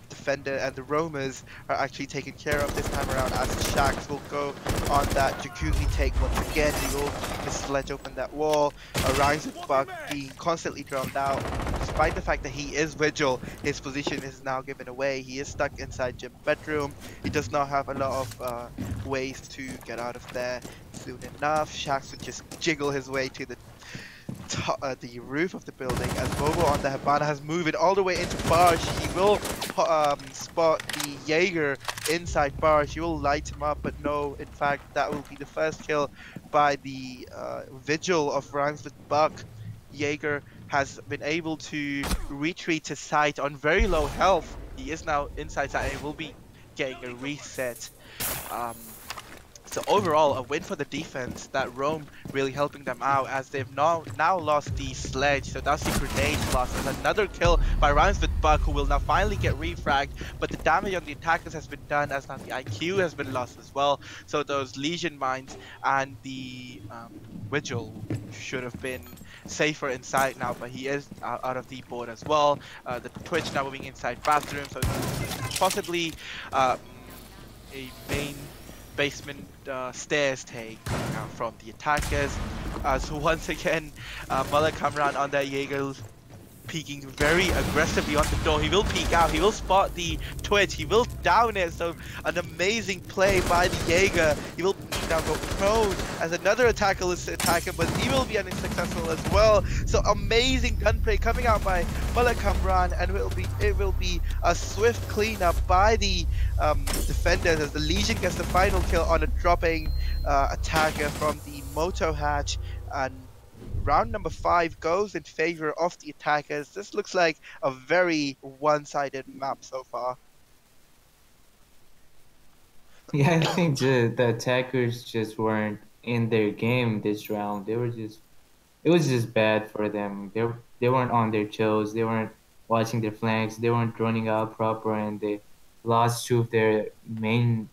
defender and the roamers are actually taken care of this time around, as the Shacks will go on that jacuzzi take once again. He will sledge open that wall. Rhymes with Buck being constantly drowned out. Despite the fact that he is Vigil, his position is now given away. He is stuck inside Jim's bedroom. He does not have a lot of ways to get out of there soon enough. Shax would just jiggle his way to the roof of the building, as Bobo on the Habana has moved it all the way into Barge. He will spot the Jaeger inside Barge. He will light him up, but no, in fact, that will be the first kill by the Vigil of Rhymes with Buck. Jaeger has been able to retreat to site on very low health. He is now inside site and will be getting a reset. So overall, a win for the defense. That roam really helping them out, as they've now lost the sledge. So that's the grenade loss. There's another kill by Rhymes with Buck, who will now finally get refragged. But the damage on the attackers has been done, as now the IQ has been lost as well. So those Legion mines and the Vigil should have been safer inside now, but he is out of the board as well. The Twitch now moving inside bathroom, so possibly a main basement stairs take coming out from the attackers. So once again, Malik Kamran on that Jaeger, peeking very aggressively on the door. He will peek out, he will spot the Twitch, he will down it. So an amazing play by the Jaeger. He will now go prone as another attacker is attacking, but he will be unsuccessful as well. So amazing gunplay coming out by Malik Kamran, and it will be a swift cleanup by the defenders, as the Legion gets the final kill on a dropping attacker from the Moto hatch. And round number 5 goes in favor of the attackers. This looks like a very one-sided map so far. Yeah, I think the attackers just weren't in their game this round. It was just bad for them. They weren't on their toes. They weren't watching their flanks. They weren't running out proper, and they lost 2 of their main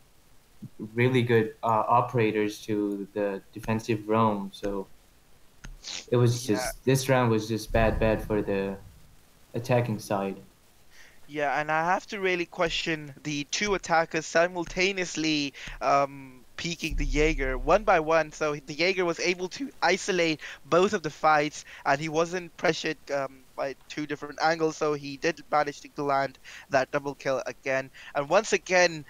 really good operators to the defensive roam. So it was just, this round was just bad for the attacking side. Yeah, and I have to really question the 2 attackers simultaneously peeking the Jaeger one by one. So the Jaeger was able to isolate both of the fights, and he wasn't pressured by 2 different angles, so he did manage to land that double kill again. And once again,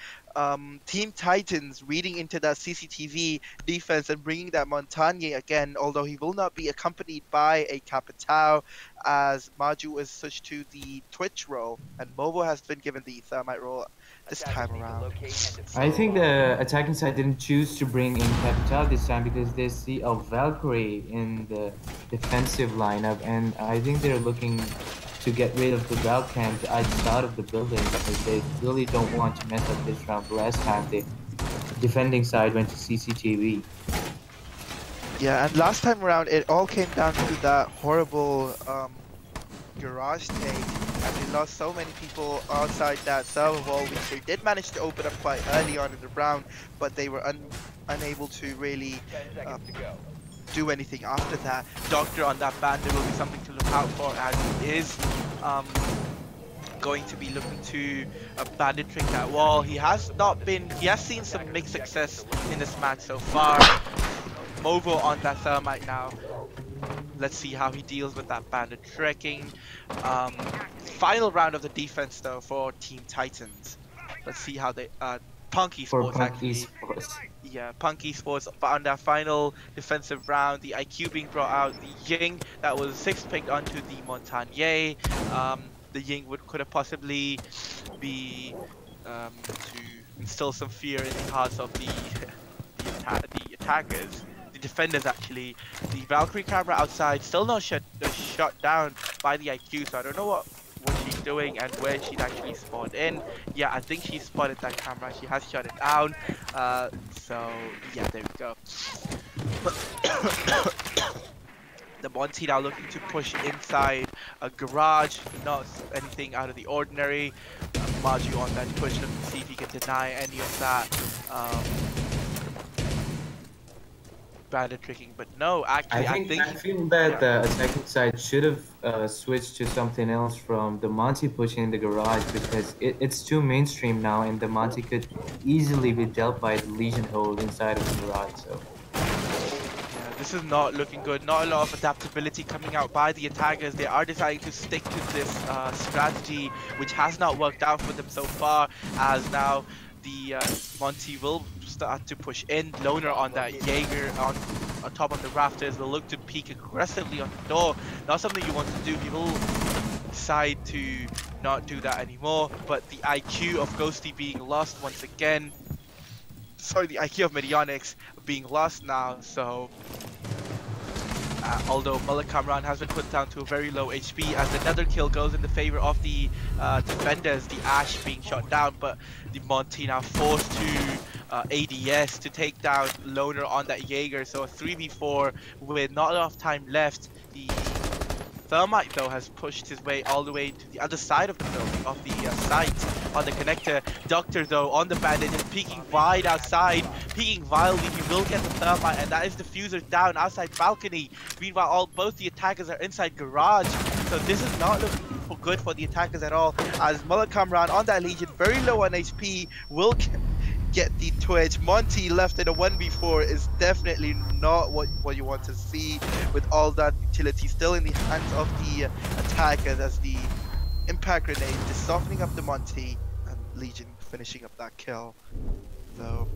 Team Titans reading into that CCTV defense and bringing that Montagne again, although he will not be accompanied by a Capitao, as Maju is switched to the Twitch role, and Mobo has been given the Thermite role this time around. I think the attacking side didn't choose to bring in Capital this time because they see a Valkyrie in the defensive lineup, and I think they're looking to get rid of the ground camp out of the building because they really don't want to mess up this round. Last time the defending side went to CCTV. Yeah, and last time around, it all came down to that horrible garage take, and they lost so many people outside that server wall, which they did manage to open up quite early on in the round, but they were unable to really do anything after that. Doctor on that bandit will be something to look out for, as he is going to be looking to bandit trick that wall. He has seen some mixed success in this match so far. Movo on that thermite now. Let's see how he deals with that bandit trekking. Final round of the defense though for Team Titans. Let's see how they Punk Esports actually. Esports. Yeah, Punk Esports on their final defensive round. The IQ being brought out. The Ying that was 6 picked onto the Montagne. The Ying could have possibly be to instill some fear in the hearts of the attackers. Defenders actually. The Valkyrie camera outside still not shut down by the IQ, so I don't know what she's doing and where she's actually spawned in. Yeah, I think she spotted that camera. She has shut it down. So yeah, there we go. The Monty now looking to push inside a garage, not anything out of the ordinary. Maju on that push, looking to see if he can deny any of that. Bandit tricking, but no, actually, I feel that the attacking side should have switched to something else from the Monty pushing the garage because it's too mainstream now, and the Monty could easily be dealt by the Legion hold inside of the garage. So yeah, this is not looking good. Not a lot of adaptability coming out by the attackers. They are deciding to stick to this strategy, which has not worked out for them so far. As now the Monty will start to push in. Loner on that Jaeger on top of the rafters will look to peek aggressively on the door. Not something you want to do. He will decide to not do that anymore. But the IQ of Ghosty being lost once again. Sorry, the IQ of Medionics being lost now. So although Mullah Kamran has been put down to a very low HP, as another kill goes in the favor of the defenders, the Ash being shot down, but the Monty now forced to ADS to take down Loner on that Jaeger, so a 3v4 with not enough time left. The Thermite though has pushed his way all the way to the other side of the building, of the site on the connector. Doctor though on the bandit is peeking wide outside, peeking wildly. He will get the Thermite, and that is diffuser down outside balcony. Meanwhile, both the attackers are inside garage, so this is not looking good for the attackers at all. As Mullah Kamran on that Legion, very low on HP, will get the Twitch. Monty left in a 1v4 is definitely not what you want to see, with all that utility still in the hands of the attackers, as the impact grenade just softening up the Monty, and Legion finishing up that kill. So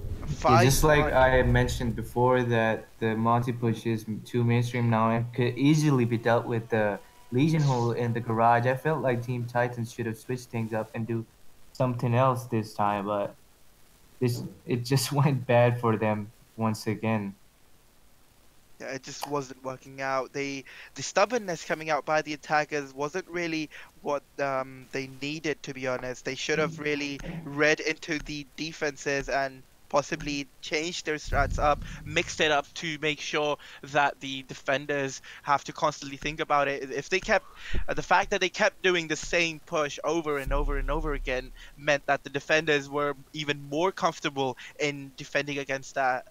just like I mentioned before, that the Monty push is too mainstream now and could easily be dealt with the Legion hole in the garage. I felt like Team Titans should have switched things up and do something else this time, but it just went bad for them once again. Yeah, it just wasn't working out. The stubbornness coming out by the attackers wasn't really what they needed, to be honest. They should have really read into the defenses and possibly changed their strats up, mixed it up to make sure that the defenders have to constantly think about it. If they kept the fact that they kept doing the same push over and over and over again meant that the defenders were even more comfortable in defending against that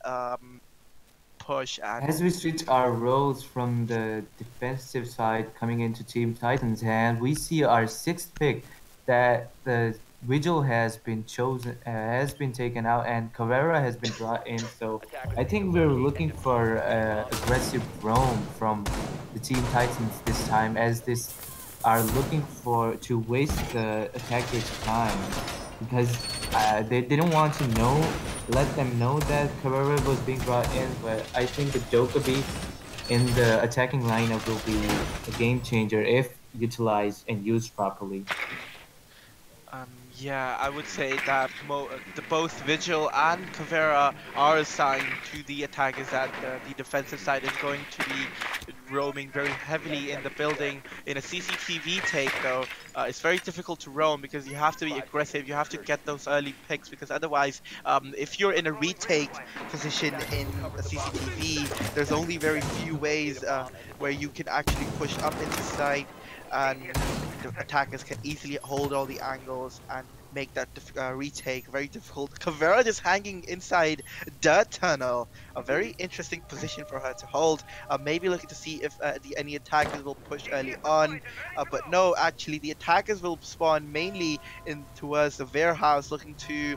push. And as we switch our roles from the defensive side coming into Team Titans hand, we see our 6th pick, that the Vigil has been chosen, has been taken out, and Carrera has been brought in. So I think we're looking for aggressive roam from the Team Titans this time, as this are looking to waste the attackers' time, because they didn't want to let them know that Carrera was being brought in. But I think the Dokkaebi in the attacking lineup will be a game changer if utilized and used properly. Yeah, I would say that both Vigil and Caveira are assigned to the attackers, that the defensive side is going to be roaming very heavily in the building. In a CCTV take though, it's very difficult to roam because you have to be aggressive, you have to get those early picks, because otherwise if you're in a retake position in a CCTV, there's only very few ways where you can actually push up into site, and the attackers can easily hold all the angles and make that retake very difficult. Caveira just hanging inside dirt tunnel, a very interesting position for her to hold. Maybe looking to see if any attackers will push early on, but no, actually the attackers will spawn mainly in towards the warehouse, looking to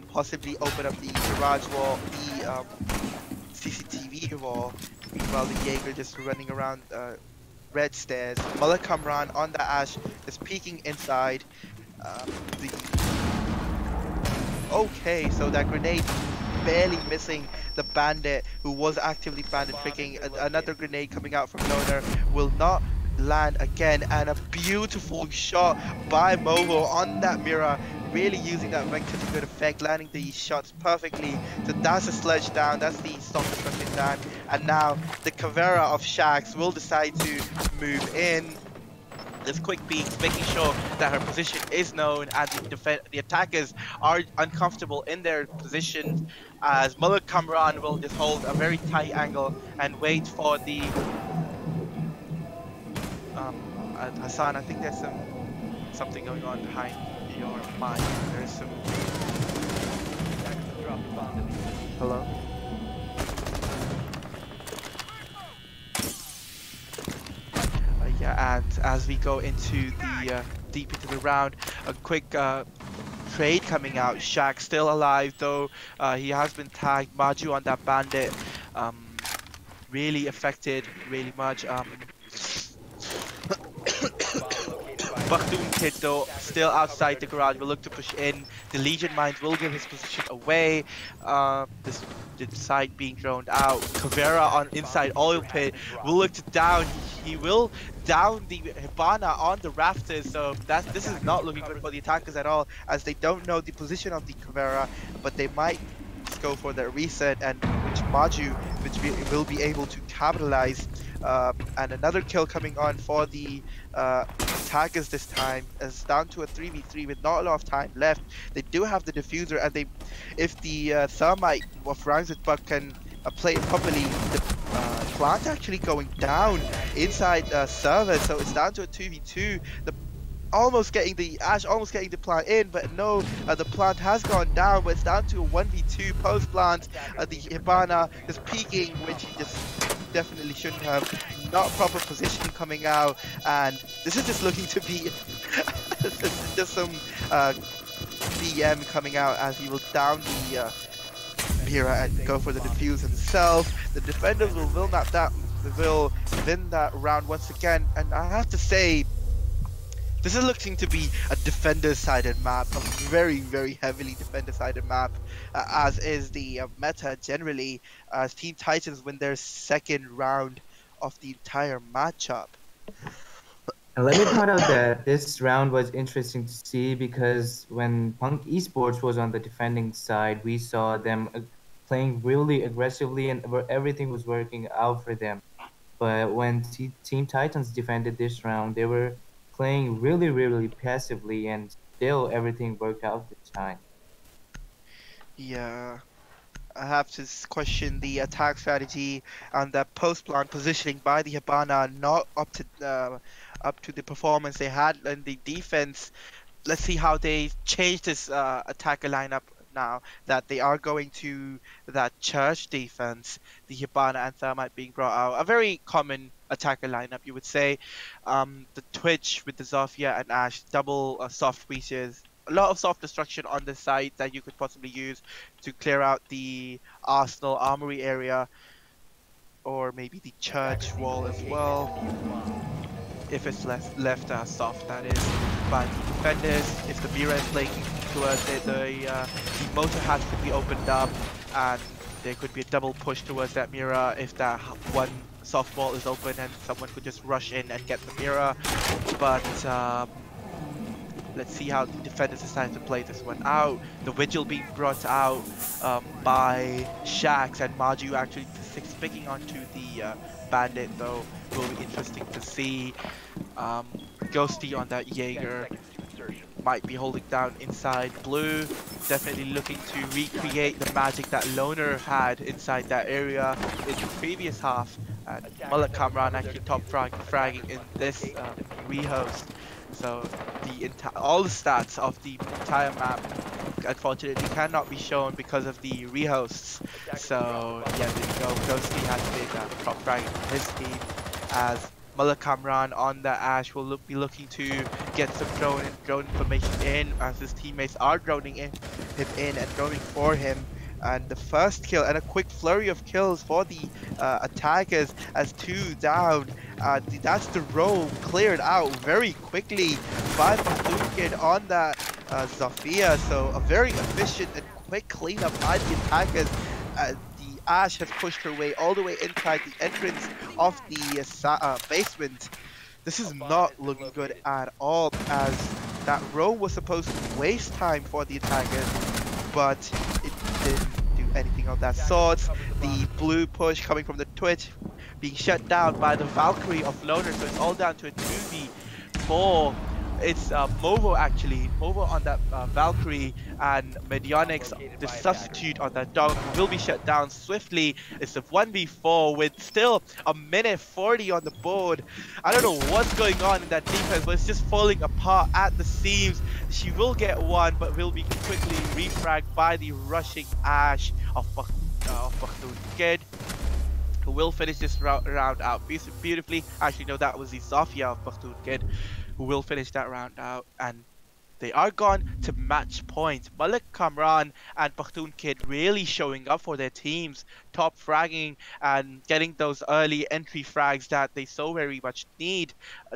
possibly open up the garage wall, the CCTV wall. Meanwhile, the Jaeger just running around red stairs. Mullah Kamran on the Ash is peeking inside. The Okay, so that grenade barely missing the bandit who was actively bandit picking. Another grenade coming out from Loner will not land again, and a beautiful shot by Movo on that mirror, really using that vector to good effect, landing the shots perfectly. So that's a sledge down, that's the stop destruction down, and now the Caveira of Shax will decide to move in. Just quick peeks, making sure that her position is known, and the attackers are uncomfortable in their positions, as Mullah Kamran will just hold a very tight angle and wait for the Hassan, I think there's something going on behind your mic. There's some hello. Yeah, and as we go into the deep into the round, a quick trade coming out. Shaq still alive though. He has been tagged. Maju on that bandit, really affected really much. Bakhtoon Kid though still outside the garage, will look to push in. The Legion Mines will give his position away. This the side being droned out. Caveira on inside oil pit will look to down. He will down the Hibana on the rafters, so this is not looking good for the attackers at all, as they don't know the position of the Caveira, but they might just go for their reset, and which Maju will be able to capitalize. And another kill coming on for the attackers this time, as down to a 3v3 with not a lot of time left. They do have the diffuser, and if the thermite of Rhymes with Buck can play it properly, the plant actually going down inside server, so it's down to a 2v2. The almost getting the plant in, but no, the plant has gone down, but it's down to a 1v2 post plant. The Hibana is peeking, which he just definitely shouldn't have. Not proper positioning coming out, and this is just looking to be just some BM coming out, as he will down the Mira and go for the defuse himself. The defenders will win that round once again, and I have to say, this is looking to be a defender-sided map, a very, very heavily defender-sided map, as is the meta generally, as Team Titans win their second round of the entire matchup. And let me point out that this round was interesting to see, because when Punk Esports was on the defending side, we saw them playing really aggressively and everything was working out for them. But when Team Titans defended this round, they were playing really, really passively, and still everything worked out this time. Yeah, I have to question the attack strategy and the post-plant positioning by the Hibana, not up to the performance they had in the defense. Let's see how they change this attacker lineup now that they are going to that church defense. The Hibana and Thermite being brought out, a very common attacker lineup, you would say. The Twitch with the Zofia and Ash, double soft breaches, a lot of soft destruction on the side that you could possibly use to clear out the Arsenal Armory area, or maybe the church wall as well, if it's left soft, that is. But the defenders, if the Mira is playing towards it, the motor hatch could be opened up, and there could be a double push towards that Mira if that one soft wall is open, and someone could just rush in and get the Mira. But Let's see how the defenders decide to play this one out. The Vigil being brought out by Shax, and Maju actually six picking onto the Bandit, though will be interesting to see. Ghosty on that Jaeger might be holding down inside blue. Definitely looking to recreate the magic that Loner had inside that area in the previous half. And Mullet Kamran actually top fragging in this rehost. So all the stats of the entire map unfortunately cannot be shown because of the rehosts. So yeah, there you go. Ghosty has been top fragging for his team, as Mullah Kamran on the Ash will be looking to get some drone information in, as his teammates are droning him in and droning for him. And the first kill and a quick flurry of kills for the attackers, as 2 down. That's the row cleared out very quickly by Mahdoukin on that Zofia. So a very efficient and quick cleanup by the attackers. The Ash has pushed her way all the way inside the entrance of the basement. This is not looking good at all, as that row was supposed to waste time for the attackers, but it didn't do anything of that sort. The blue push coming from the Twitch being shut down by the Valkyrie of Loner, so it's all down to a 2v4. It's Movo actually, Movo on that Valkyrie, and Medionics, the substitute on that dog, will be shut down swiftly. It's a 1v4 with still a minute 40 on the board. I don't know what's going on in that defense, but it's just falling apart at the seams. She will get one, but will be quickly refragged by the rushing Ash of Bakhtoon Kid, who will finish this round out beautifully. Actually, no, that was the Zofia of Bakhtoon Kid, who will finish that round out, and they are gone to match point. Malik Kamran and Bakhtoon Kid really showing up for their teams, top fragging and getting those early entry frags that they so very much need.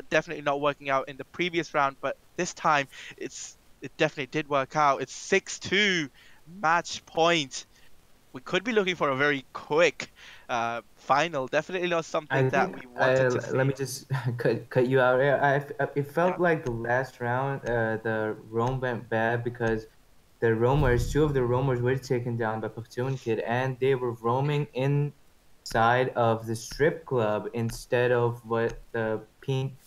Definitely not working out in the previous round, but this time it definitely did work out. It's 6-2 match point. We could be looking for a very quick final. Definitely not something that we wanted to see. Let me just cut you out here. It felt like the last round, the roam went bad because the roamers, 2 of the roamers were taken down by Bakhtoon Kid, and they were roaming inside of the strip club instead of what the Team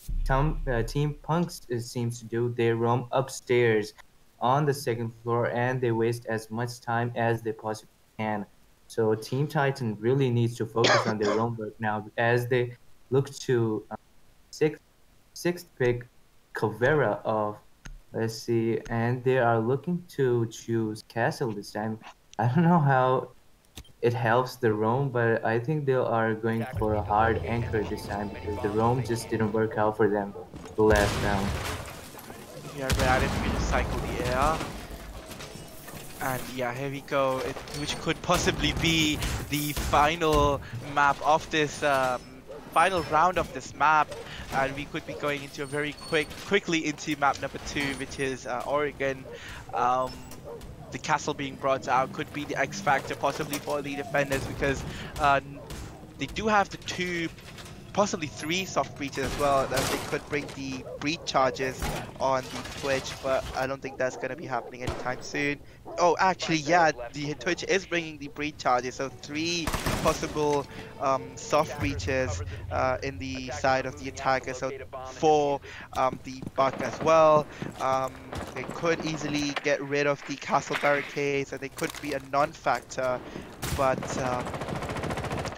Punks seems to do. They roam upstairs on the 2nd floor, and they waste as much time as they possibly can. So Team Titan really needs to focus on their own work now, as they look to sixth pick Cavera of, let's see, and they are looking to choose Castle this time. I don't know how it helps the roam, but I think they are going for a hard anchor this time, because the roam just didn't work out for them the last round. Yeah, ready for me to cycle the air. And yeah, here we go, which could possibly be the final map of this, final round of this map. And we could be going into a very quickly into map number 2, which is Oregon. The castle being brought out could be the X factor possibly for the defenders, because they do have the 2, possibly 3 soft breaches as well, that they could bring the breach charges on the Twitch, but I don't think that's going to be happening anytime soon. Oh, actually, yeah, the Twitch is bringing the breach charges, so 3 possible soft breaches in the side of the attacker, so 4 the Buck as well. They could easily get rid of the castle barricades, and they could be a non-factor, but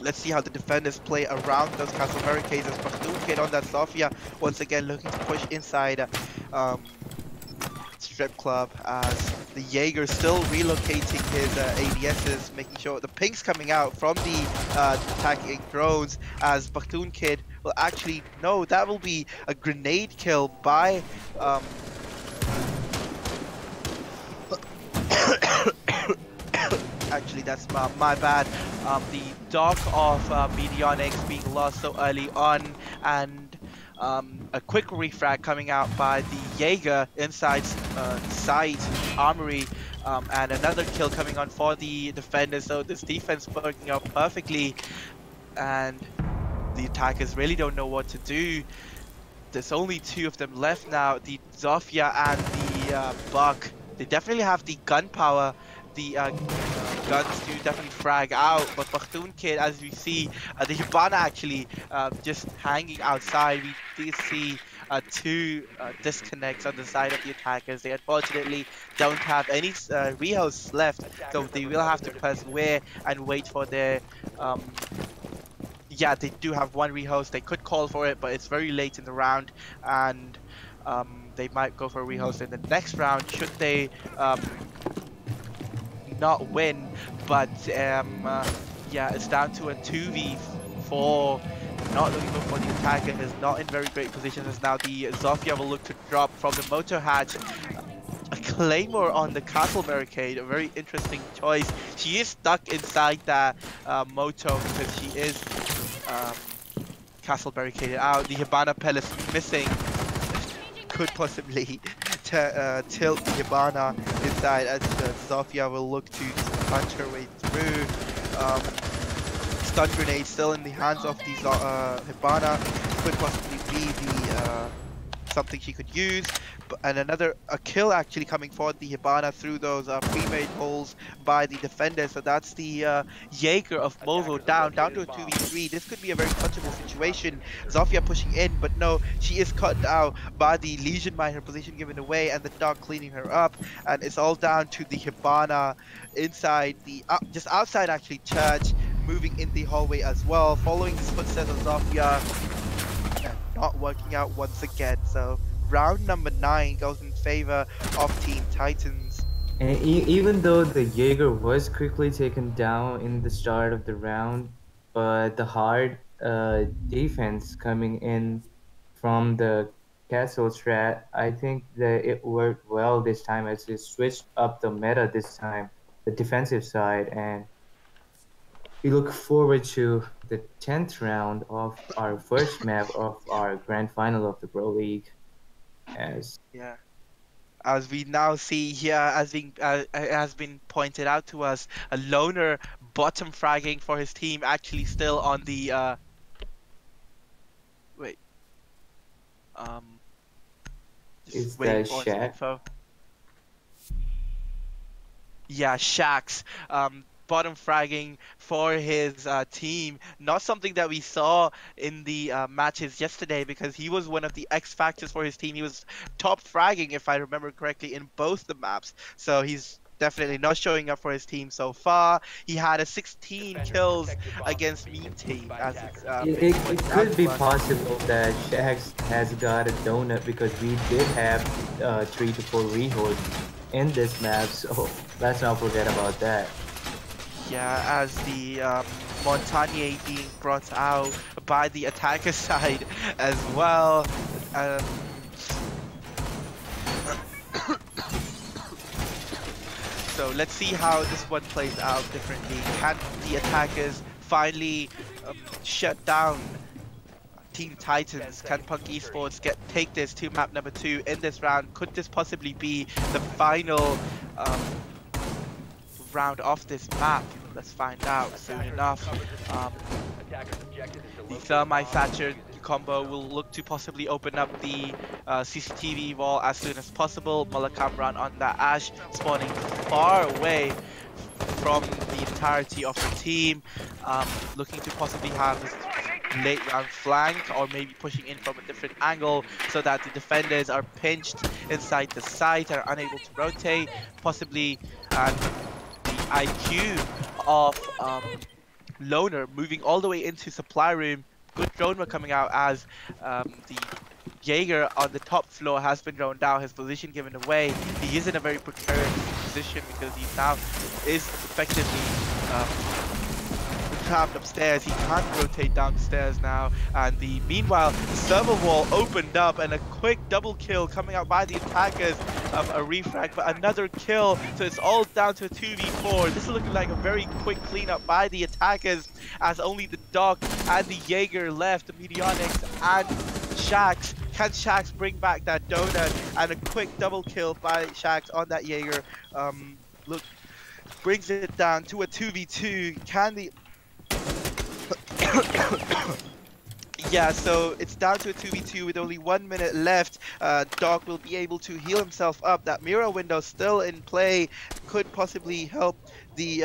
let's see how the defenders play around those castle barricades, as Bakhtoon Kid on that Sofia once again looking to push inside strip club, as the Jaeger still relocating his ADSs, making sure the pings coming out from the attacking drones, as Bakhtoon Kid will actually, no, that will be a grenade kill by actually, that's my bad. The dock of Medionics being lost so early on, and a quick refrag coming out by the Jaeger inside site armory, and another kill coming on for the defenders. So this defense working out perfectly, and the attackers really don't know what to do. There's only 2 of them left now, the Zofia and the the Buck. They definitely have the gun power, the guns to definitely frag out. But Bakhtoon Kid, as we see, the Hibana actually just hanging outside. We did see two disconnects on the side of the attackers. They unfortunately don't have any rehosts left, so they will have to persevere and wait for their yeah, they do have one rehost. They could call for it, but it's very late in the round, and they might go for a rehost in the next round should they not win. But yeah, it's down to a 2v4. Not looking good for the attacker. Is not in very great position as now the Zofia will look to drop from the motor hatch. A claymore on the castle barricade, a very interesting choice. She is stuck inside that moto because she is um, castle barricaded out. The Hibana pellets missing could possibly tilt the Hibana inside as Zofia will look to punch her way through. Stun grenade still in the hands of the Hibana could possibly be the something she could use. And another kill actually coming for the Hibana through those pre-made holes by the defenders. So that's the Jaeger of Movo down to a 2v3. This could be a very touchable situation. Zofia pushing in, but no, she is cut out by the Legion Mine, her position given away, and the dog cleaning her up. And it's all down to the Hibana inside the just outside actually church, moving in the hallway as well, following the footsteps of Zofia, and not working out once again. So round number 9 goes in favor of Team Titans. And even though the Jaeger was quickly taken down in the start of the round, but the hard defense coming in from the castle strat, I think that it worked well this time as it switched up the meta this time, the defensive side, and we look forward to the 10th round of our first map of our grand final of the Pro League. Yeah, as we now see here, as being has been pointed out to us, a loner bottom fragging for his team, actually still on the wait, just Is waiting that for some Shaq? info. Yeah, Shax, bottom fragging for his team. Not something that we saw in the matches yesterday, because he was one of the X factors for his team. He was top fragging, if I remember correctly, in both the maps. So he's definitely not showing up for his team so far. He had a 16 kills against Meme Team, as it's been It pointed out could be to us. possible that Shax has got a donut because we did have 3 to 4 reholds in this map, so let's not forget about that. Yeah, as the Montagne being brought out by the attacker side as well. So let's see how this one plays out differently. Can the attackers finally shut down Team Titans? Can Punk Esports take this to map number 2 in this round? Could this possibly be the final round of this map? Let's find out soon enough. The Thermite Thatcher combo will look to possibly open up the CCTV wall as soon as possible. Malakamran on that Ash, spawning far away from the entirety of the team, looking to possibly have this late round flank, or maybe pushing in from a different angle so that the defenders are pinched inside the site and are unable to rotate, possibly. And the IQ of Loner moving all the way into supply room. Good drone were coming out as the Jaeger on the top floor has been droned down, his position given away. He is in a very precarious position because he now is effectively trapped upstairs. He can't rotate downstairs now, and meanwhile the server wall opened up and a quick double kill coming out by the attackers. A refrag, but another kill, so it's all down to a 2v4. This is looking like a very quick cleanup by the attackers, as only the Doc and the Jaeger left, the Medionics and Shax. Can Shax bring back that donut? And a quick double kill by Shax on that Jaeger look brings it down to a 2v2. Can the Yeah, so it's down to a 2v2 with only 1 minute left. Doc will be able to heal himself up. That mirror window still in play could possibly help the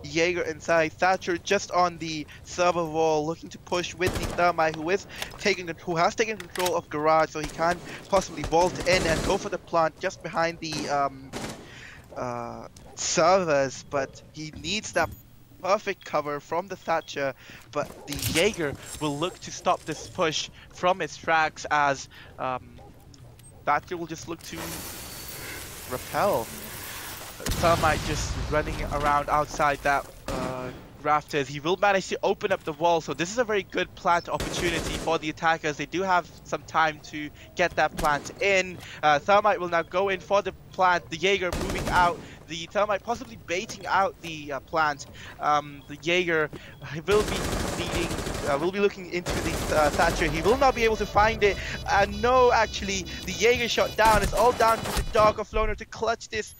Jaeger inside. Thatcher just on the server wall, looking to push with the Thermite, who has taken control of Garage, so he can possibly vault in and go for the plant just behind the uh, servers, but he needs that perfect cover from the Thatcher. But the Jaeger will look to stop this push from its tracks as Thatcher will just look to repel. Thermite just running around outside that rafters. He will manage to open up the wall, so this is a very good plant opportunity for the attackers. They do have some time to get that plant in. Thermite will now go in for the plant. The Jaeger moving out. The Thermite possibly baiting out the plant. The Jaeger will be needing. Will be looking into the Thatcher. He will not be able to find it. No, actually, the Jaeger shot down. It's all down to the Dog of Floner to clutch this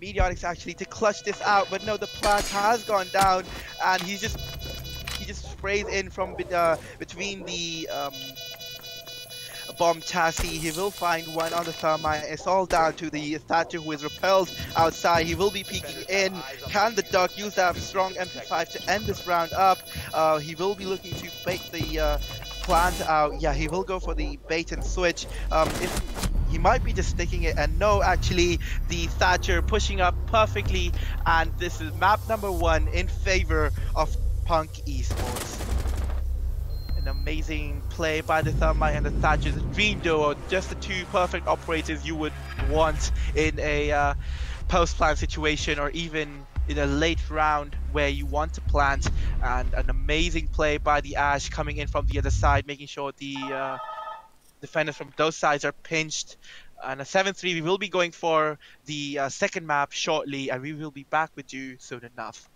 Meteorix actually to clutch this out, but no, the plant has gone down, and he just sprays in from between the bomb chassis. He will find one on the Thermite. It's all down to the Thatcher, who is repelled outside. He will be peeking in. Can the Duck use that strong MP5 to end this round up? He will be looking to bait the plant out. Yeah, he will go for the bait and switch. If he might be just sticking it, and no, actually, the Thatcher pushing up perfectly, and this is map number 1 in favor of Punk Esports. An amazing play by the Thermite and the Thatcher. The dream duo, just the two perfect operators you would want in a post-plant situation, or even in a late round where you want to plant. And an amazing play by the Ash coming in from the other side, making sure the defenders from those sides are pinched. And a 7-3, we will be going for the second map shortly, and we will be back with you soon enough.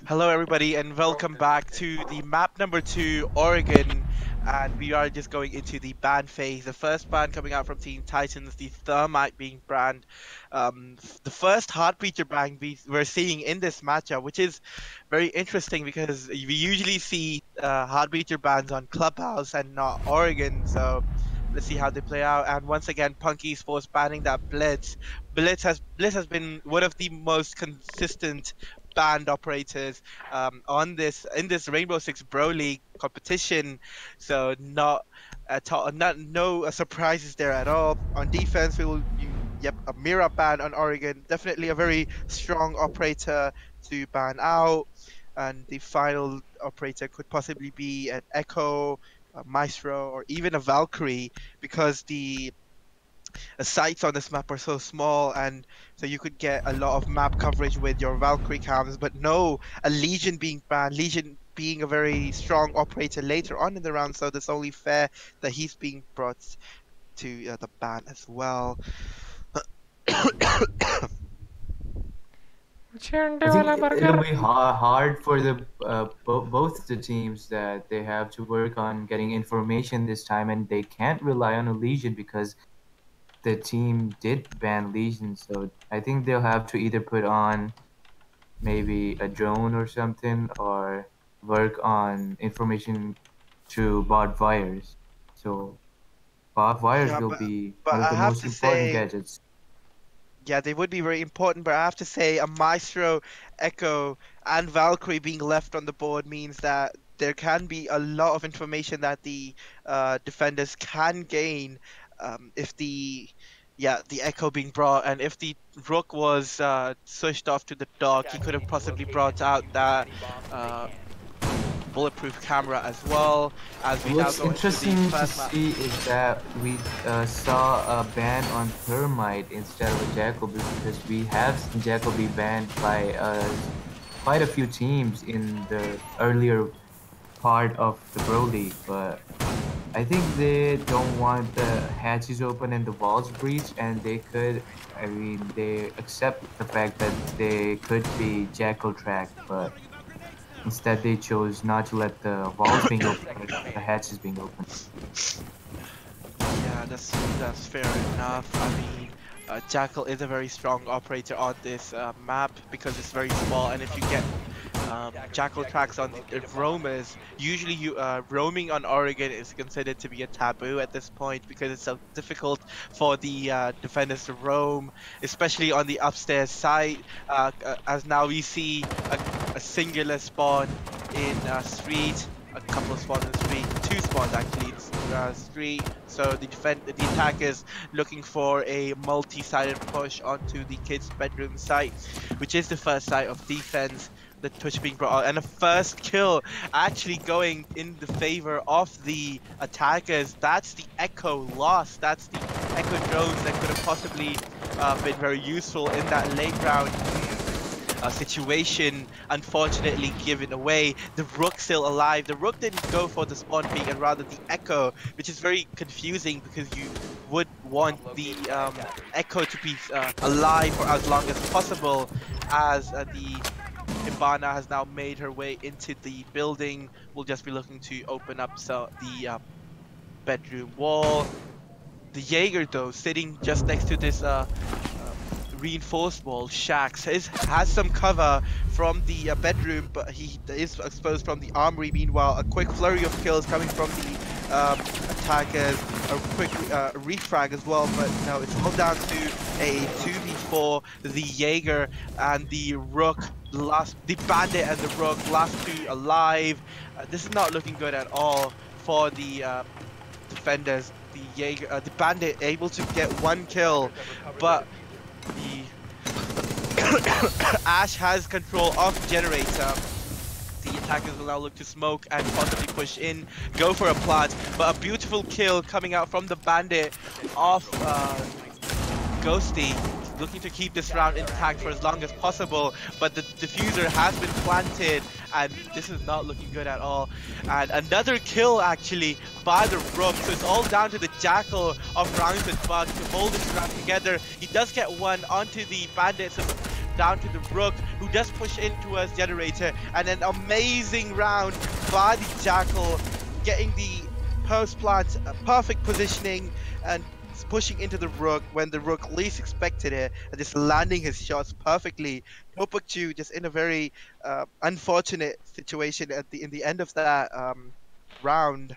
Hello, everybody, and welcome back to the map number 2, Oregon. And we are just going into the ban phase. The first ban coming out from Team Titans, the Thermite being banned. The first Heartbreacher ban we're seeing in this matchup, which is very interesting because we usually see Heartbreacher bans on Clubhouse and not Oregon. So let's see how they play out. And once again, Punk Esports banning that Blitz. Blitz has been one of the most consistent band operators on this in this Rainbow Six Bro League competition. So not at all, not no surprises there at all. On defense, yep, a Mira ban on Oregon, definitely a very strong operator to ban out. And the final operator could possibly be an Echo, a Maestro, or even a Valkyrie, because the sites on this map are so small, and so you could get a lot of map coverage with your Valkyrie cams. But no, a Legion being banned, Legion being a very strong operator later on in the round, so it's only fair that he's being brought to the ban as well. I think it'll be hard for the both the teams that they have to work on getting information this time, and they can't rely on a Legion because the team did ban Legion. So I think they'll have to either put on maybe a drone or something, or work on information through bot wires. So bot wires Yeah, will but be but one of I the have most to important say, gadgets. yeah, they would be very important, but I have to say a Maestro, Echo, and Valkyrie being left on the board means that there can be a lot of information that the defenders can gain if the Echo being brought, and if the Rook was switched off to the dock, he could have possibly brought out that uh, bulletproof camera as well. As we now What's go into the interesting to first map. see is that we saw a ban on Thermite instead of a Jacoby, because we have seen Jacoby banned by quite a few teams in the earlier part of the Pro League, but I think they don't want the hatches open and the walls breached, and I mean, they accept the fact that they could be Jackal tracked, but instead they chose not to let the walls being open, but the hatches being open. Yeah, that's fair enough. I mean, Jackal is a very strong operator on this map because it's very small, and if you get Jackal tracks on the roamers, usually roaming on Oregon is considered to be a taboo at this point because it's so difficult for the defenders to roam, especially on the upstairs side. As now we see a singular spawn in street. A couple of spawns in the street, 2 spawns actually in street. So the attackers looking for a multi-sided push onto the kids' bedroom site, which is the first site of defense. The push being brought out, and a first kill actually going in the favor of the attackers. That's the Echo loss. That's the Echo drones that could have possibly been very useful in that late round situation, unfortunately given away. The Rook still alive. The Rook didn't go for the spawn peak and rather the Echo, which is very confusing because you would want the Echo to be alive for as long as possible, as the Hibana has now made her way into the building. We'll just be looking to open up the bedroom wall. The Jaeger, though, sitting just next to this reinforced wall, Shax has some cover from the bedroom, but he is exposed from the armory. Meanwhile, a quick flurry of kills coming from the attackers, a quick refrag as well, but no, it's all down to a 2v4. The Jaeger and the Rook, the Bandit and the Rook, last 2 alive. This is not looking good at all for the defenders. The Jaeger, the Bandit able to get 1 kill, but the Ash has control of generator. The attackers will now look to smoke and possibly push in, go for a plant, but a beautiful kill coming out from the Bandit off Ghosty, looking to keep this round intact for as long as possible, but the diffuser has been planted and this is not looking good at all. And another kill actually by the Rook, so it's all down to the Jackal of Rounds and Bug to hold this round together. He does get one onto the Bandit, so down to the Rook, who does push in towards Generator, and an amazing round by the Jackal, getting the post plant perfect positioning and pushing into the Rook when the Rook least expected it, and just landing his shots perfectly. Topakchu just in a very unfortunate situation at the in the end of that round.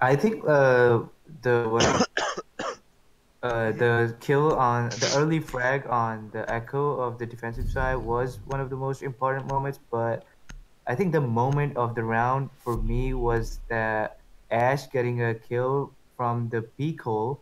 I think the kill on the early frag on the echo of the defensive side was one of the most important moments, but I think the moment of the round for me was that Ash getting a kill from the peak hole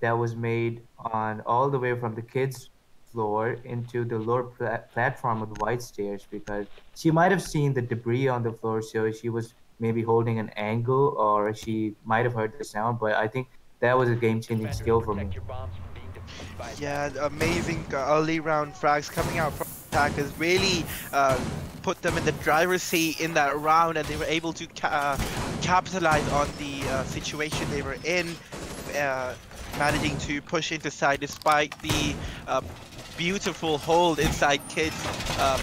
that was made on all the way from the kids floor into the lower platform of the white stairs, because she might have seen the debris on the floor, so she was maybe holding an angle, or she might have heard the sound, but I think that was a game-changing skill for me. Yeah, the amazing early round frags coming out from attackers really put them in the driver's seat in that round, and they were able to capitalize on the situation they were in, uh, managing to push into side despite the beautiful hold inside kids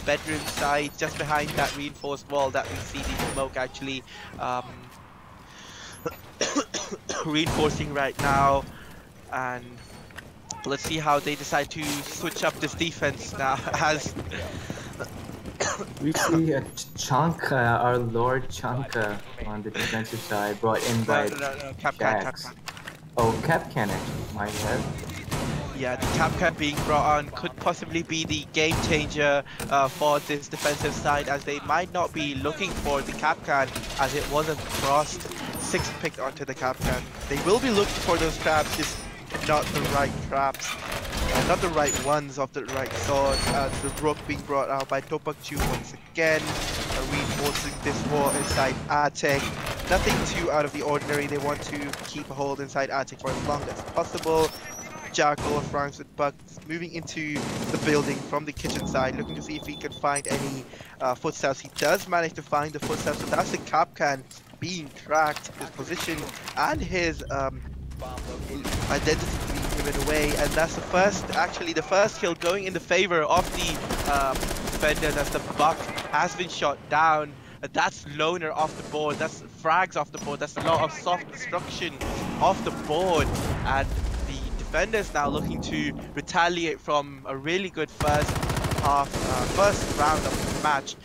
bedroom side, just behind that reinforced wall that we see the smoke actually reinforcing right now. And let's see how they decide to switch up this defense now as We see a chunk, our Lord Chunka on the defensive side, brought in by no, Capcan. Jax. Oh, Capcan actually, my bad. Yeah, the Capcan being brought on could possibly be the game changer for this defensive side, as they might not be looking for the Capcan, as it wasn't crossed 6 picked onto the Capcan. They will be looking for those traps, just not the right traps. Not the right ones of the right sort. The Rook being brought out by Topakchu once again, reinforcing this wall inside Attic. Nothing too out of the ordinary. They want to keep a hold inside Attic for as long as possible. Jackal of France with Bucks moving into the building from the kitchen side, looking to see if he can find any footsteps. He does manage to find the footsteps, so that's the Capcan being tracked, his position and his identity being given away, and that's the first kill going in the favor of the defenders, as the Buck has been shot down. That's loner off the board, that's frags off the board, that's a lot of soft destruction off the board, and the defenders now looking to retaliate from a really good first round of the match.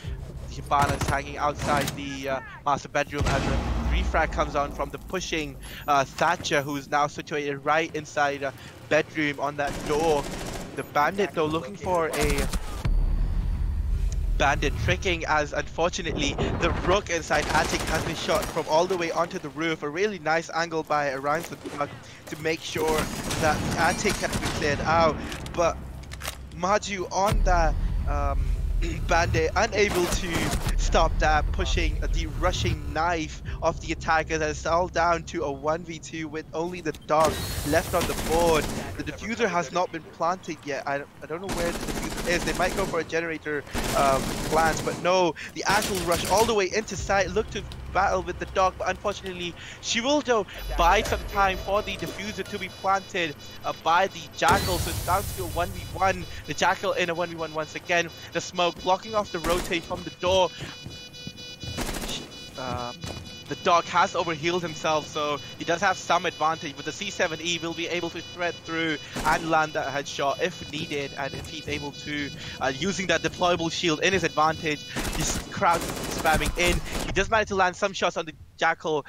Hibana's hanging outside the master bedroom, and the refrag comes on from the pushing Thatcher, who's now situated right inside bedroom on that door. The bandit though looking for a bandit tricking, as unfortunately the Rook inside Attic has been shot from all the way onto the roof. A really nice angle by Orion to make sure that Attic has been cleared out, but Maju on that bandit unable to stop that, pushing the rushing knife of the attackers, and it's all down to a 1v2 with only the dog left on the board. The diffuser has not been planted yet. I don't know where the diffuser is. They might go for a generator plant, but no, the Ash will rush all the way into sight, look to battle with the dog, but unfortunately she will though buy some time for the diffuser to be planted by the Jackal, so it's down to a 1v1. The Jackal in a 1v1 once again. The smoke blocking off the rotate from the door. The dog has overhealed himself, so he does have some advantage, but the C7E will be able to thread through and land that headshot if needed, and if he's able to, using that deployable shield in his advantage, he's crowd spamming in. He does manage to land some shots on the Jackal.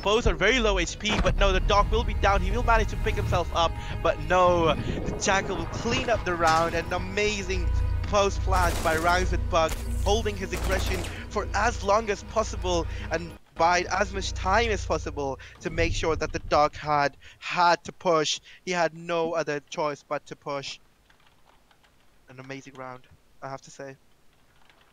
Both are very low HP, but no, the dog will be down. He will manage to pick himself up, but no, the Jackal will clean up the round. An amazing post plant by Rounds with Bug, holding his aggression for as long as possible and bide as much time as possible to make sure that the dog had to push. He had no other choice but to push. An amazing round, I have to say.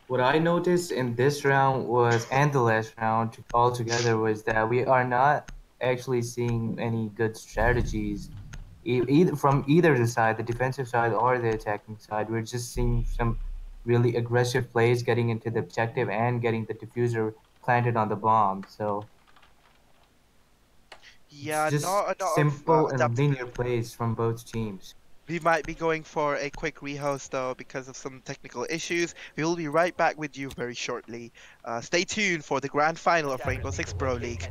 What I noticed in this round was, and the last round altogether, was that we are not actually seeing any good strategies, either from either the side, the defensive side or the attacking side. We're just seeing some really aggressive plays, getting into the objective and getting the diffuser planted on the bomb. So it's Yeah, just not simple and linear adaptability. plays from both teams. We might be going for a quick rehost though because of some technical issues. We will be right back with you very shortly. Stay tuned for the grand final of Rainbow Six Pro League.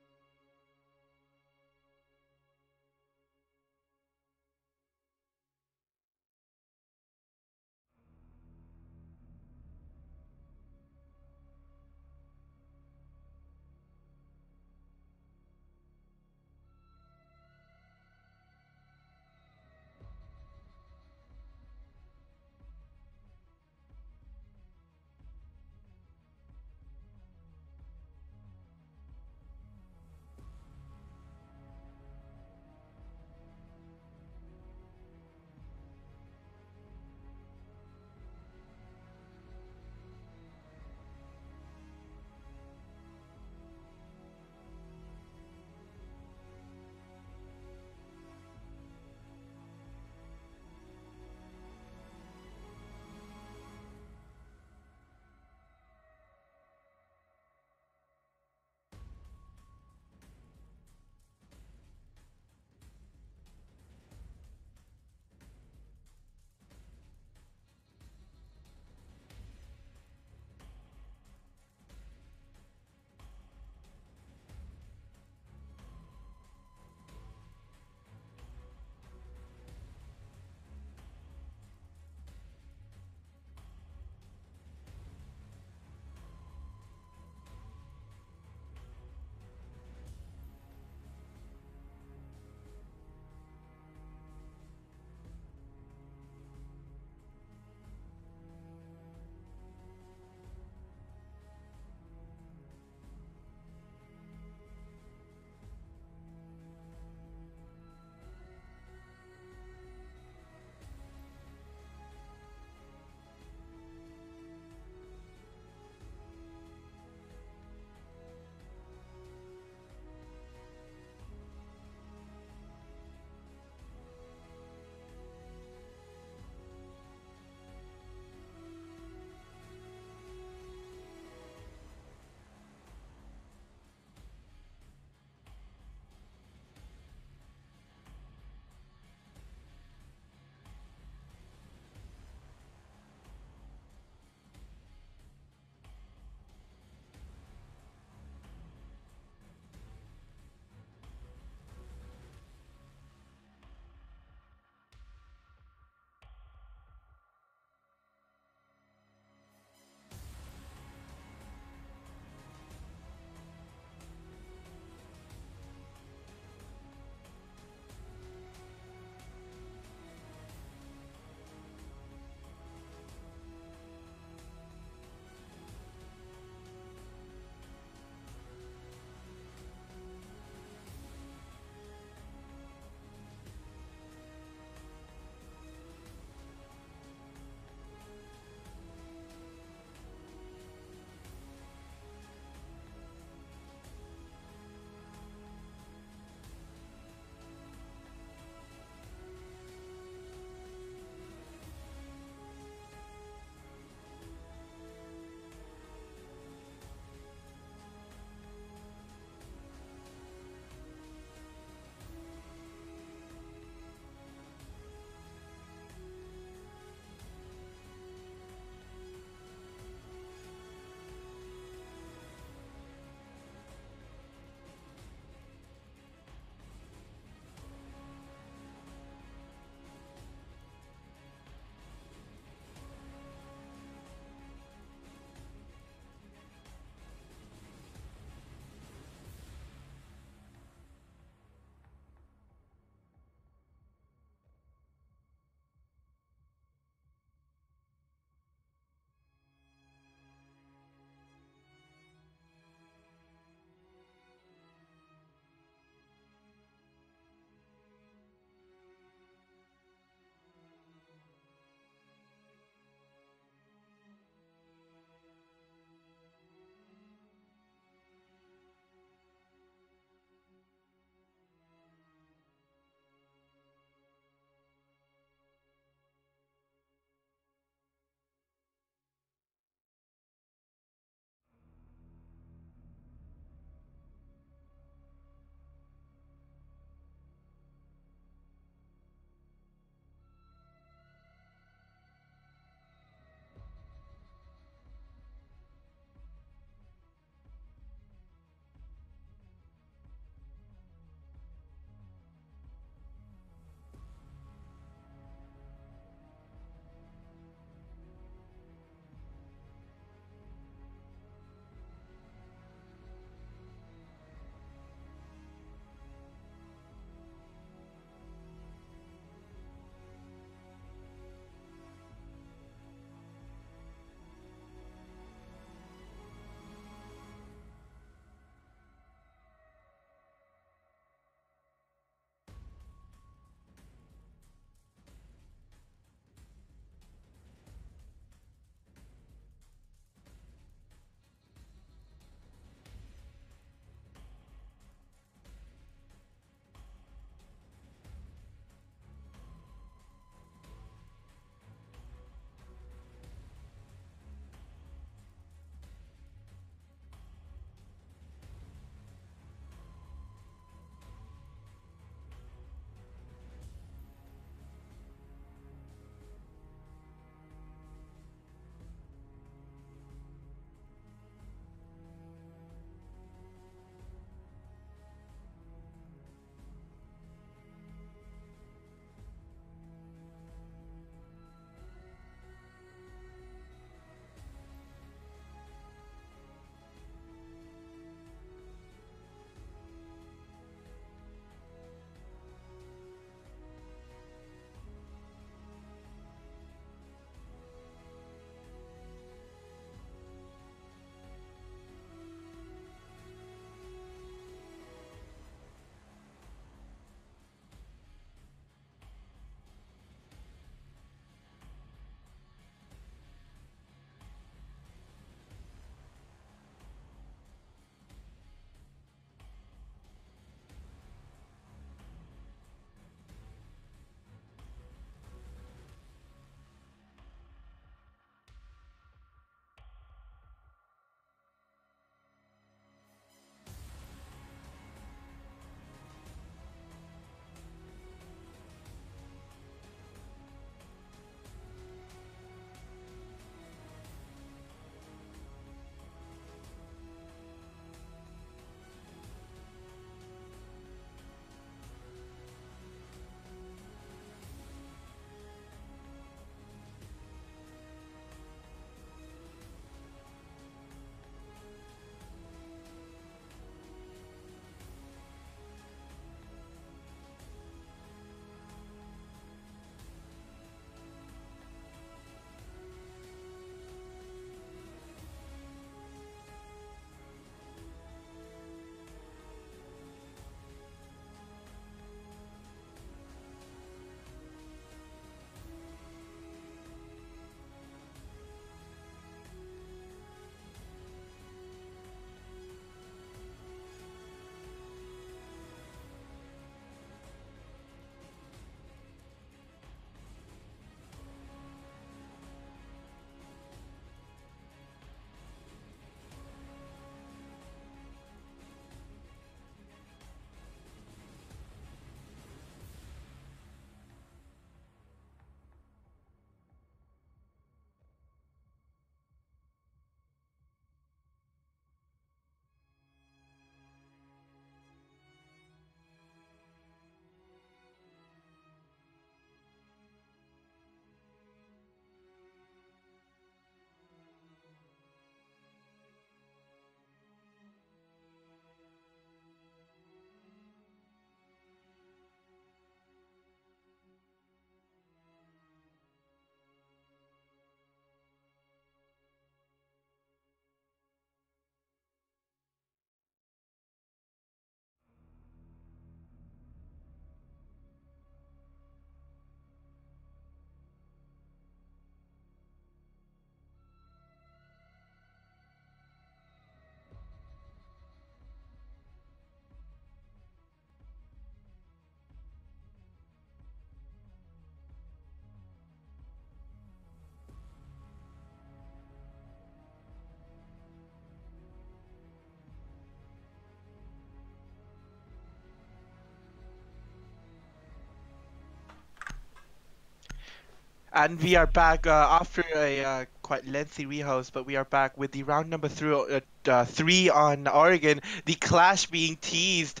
And we are back after a quite lengthy rehost, but we are back with the round number three on Oregon. The clash being teased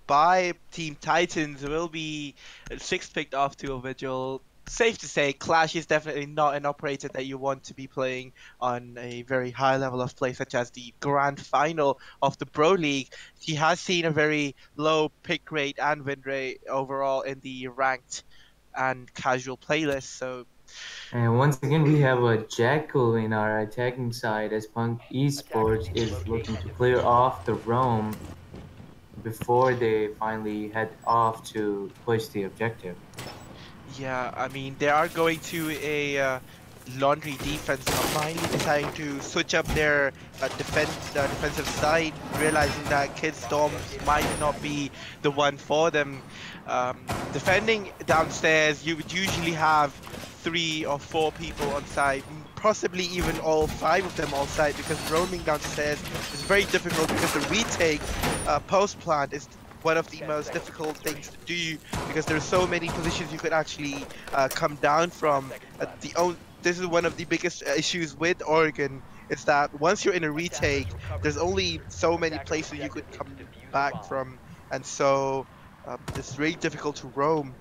by Team Titans will be sixth picked off to a vigil. Safe to say, Clash is definitely not an operator that you want to be playing on a very high level of play, such as the grand final of the Pro League. She has seen a very low pick rate and win rate overall in the ranked and casual playlist. So And once again, we have a Jackal in our attacking side as Punk Esports is looking to clear off the roam before they finally head off to push the objective. yeah, I mean they are going to a laundry defense, finally deciding to switch up their defensive side, realizing that Kid Storm might not be the one for them. Defending downstairs, you would usually have 3 or 4 people on site, possibly even all 5 of them on site, because roaming downstairs is very difficult because the retake post plant is one of the most difficult things to do because there's so many positions you could actually come down from. This is one of the biggest issues with Oregon is that once you're in a retake, there's only so many places you could come back from, and so it's really difficult to roam.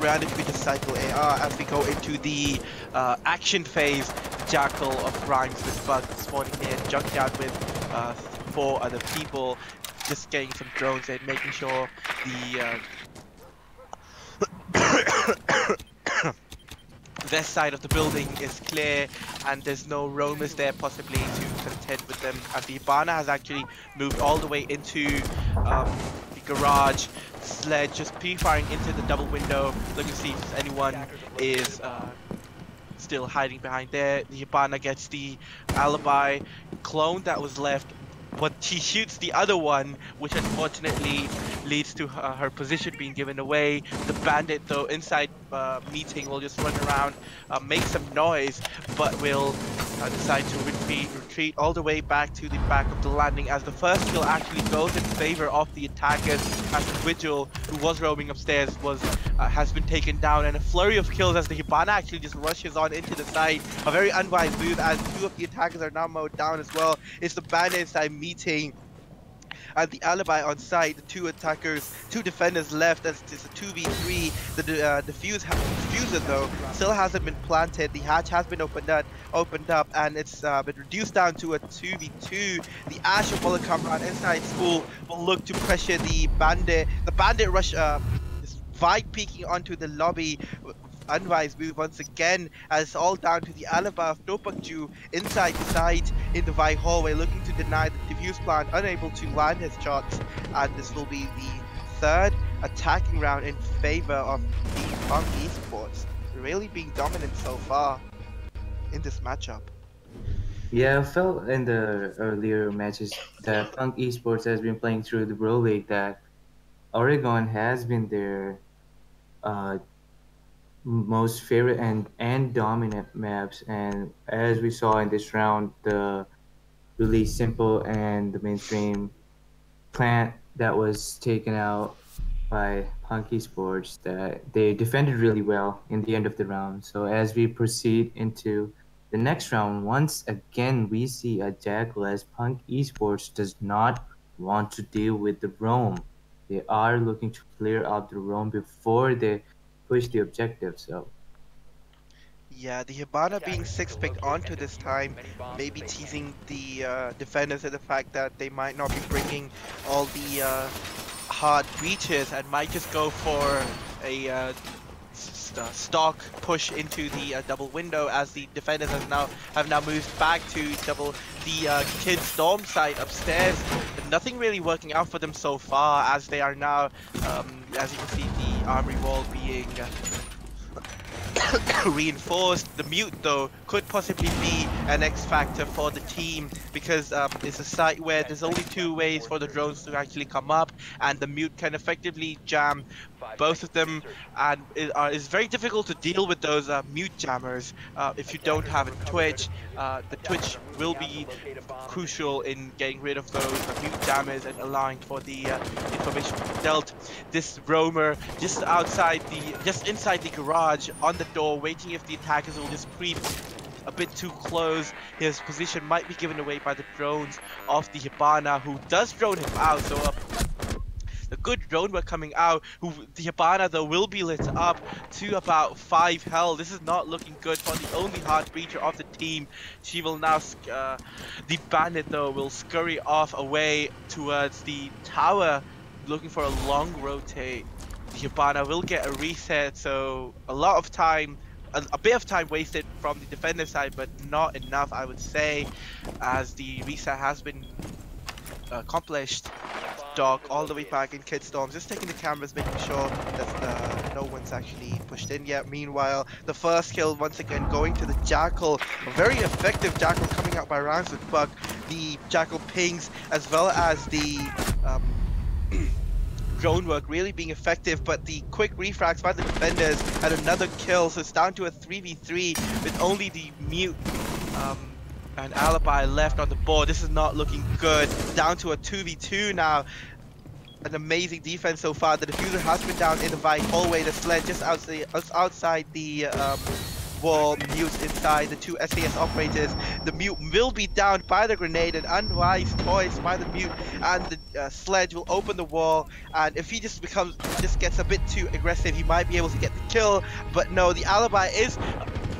Around if we just cycle AR as we go into the action phase. Jackal of Rhymes with Bug spawning near Junkyard with 4 other people, just getting some drones in, making sure the west side of the building is clear and there's no roamers there possibly to contend with them, as the Hibana has actually moved all the way into the garage. Sledge just pre-firing into the double window, looking to see if anyone is still hiding behind there. The Hibana gets the alibi clone that was left, but she shoots the other one, which unfortunately leads to her position being given away. The bandit, though, inside meeting will just run around, make some noise, but will decide to retreat all the way back to the back of the landing, as the first kill actually goes in favor of the attackers, as the Vigil, who was roaming upstairs, has been taken down, and a flurry of kills as the Hibana actually just rushes on into the side. A very unwise move, as 2 of the attackers are now mowed down as well. It's the bandit inside meeting and the alibi on site. The 2 attackers, 2 defenders left as it's a 2v3. The diffuser though still hasn't been planted. The hatch has been opened up, and it's been reduced down to a 2v2. The Ash of Mullikamran inside school will look to pressure the bandit. The bandit rush is Vike peeking onto the lobby. Unwise move once again, as it's all down to the alibi of Dopakju inside the site in the Vi hallway, looking to deny the diffuse plant, unable to land his shots, and this will be the 3rd attacking round in favor of the Punk Esports, really being dominant so far in this matchup. Yeah, I felt in the earlier matches that Punk Esports has been playing through the Pro League that Oregon has been their uh, most favorite and dominant maps, and as we saw in this round, the really simple and the mainstream plant that was taken out by Punky Sports, that they defended really well in the end of the round. So as we proceed into the next round, once again we see a Jackal, as Punk Esports does not want to deal with the roam. They are looking to clear out the roam before they push the objective. So Yeah, the Hibana being 6 picked onto this time, maybe teasing the defenders at the fact that they might not be bringing all the hard breaches and might just go for a stock push into the double window, as the defenders have now moved back to double the Kid Storm site upstairs. But nothing really working out for them so far, as they are now, as you can see, the armory wall being reinforced. The mute though could possibly be an X factor for the team, because it's a site where there's only 2 ways for the drones to actually come up, and the mute can effectively jam both of them, and it's very difficult to deal with those mute jammers if you don't have a Twitch. The Twitch will be crucial in getting rid of those mute jammers and allowing for the information to be dealt. This roamer just inside the garage on the door, waiting if the attackers will just creep a bit too close. His position might be given away by the drones of the Hibana, who does drone him out. So a good drone were coming out. Who the Hibana though will be lit up to about 5 health. This is not looking good for the only hard breacher of the team. She will now the bandit though will scurry off away towards the tower, looking for a long rotate. The Hibana will get a reset, so a lot of time, a bit of time wasted from the defender side, but not enough, I would say, as the reset has been accomplished. Dog all the way back in Kid Storms, just taking the cameras, making sure that no one's actually pushed in yet. Meanwhile, the first kill once again going to the Jackal. A very effective Jackal coming out by rounds with Buck. The Jackal pings as well as the drone work really being effective, but the quick refrags by the defenders and another kill, so it's down to a 3v3 with only the mute and alibi left on the board. This is not looking good. Down to a 2v2 now. An amazing defense so far. The diffuser has been down in the right hallway. The sled just outside the wall. Mute inside. The two SAS operators. The mute will be down by the grenade. An unwise choice by the mute, and the sledge will open the wall. And if he just gets a bit too aggressive, he might be able to get the kill. But no, the alibi is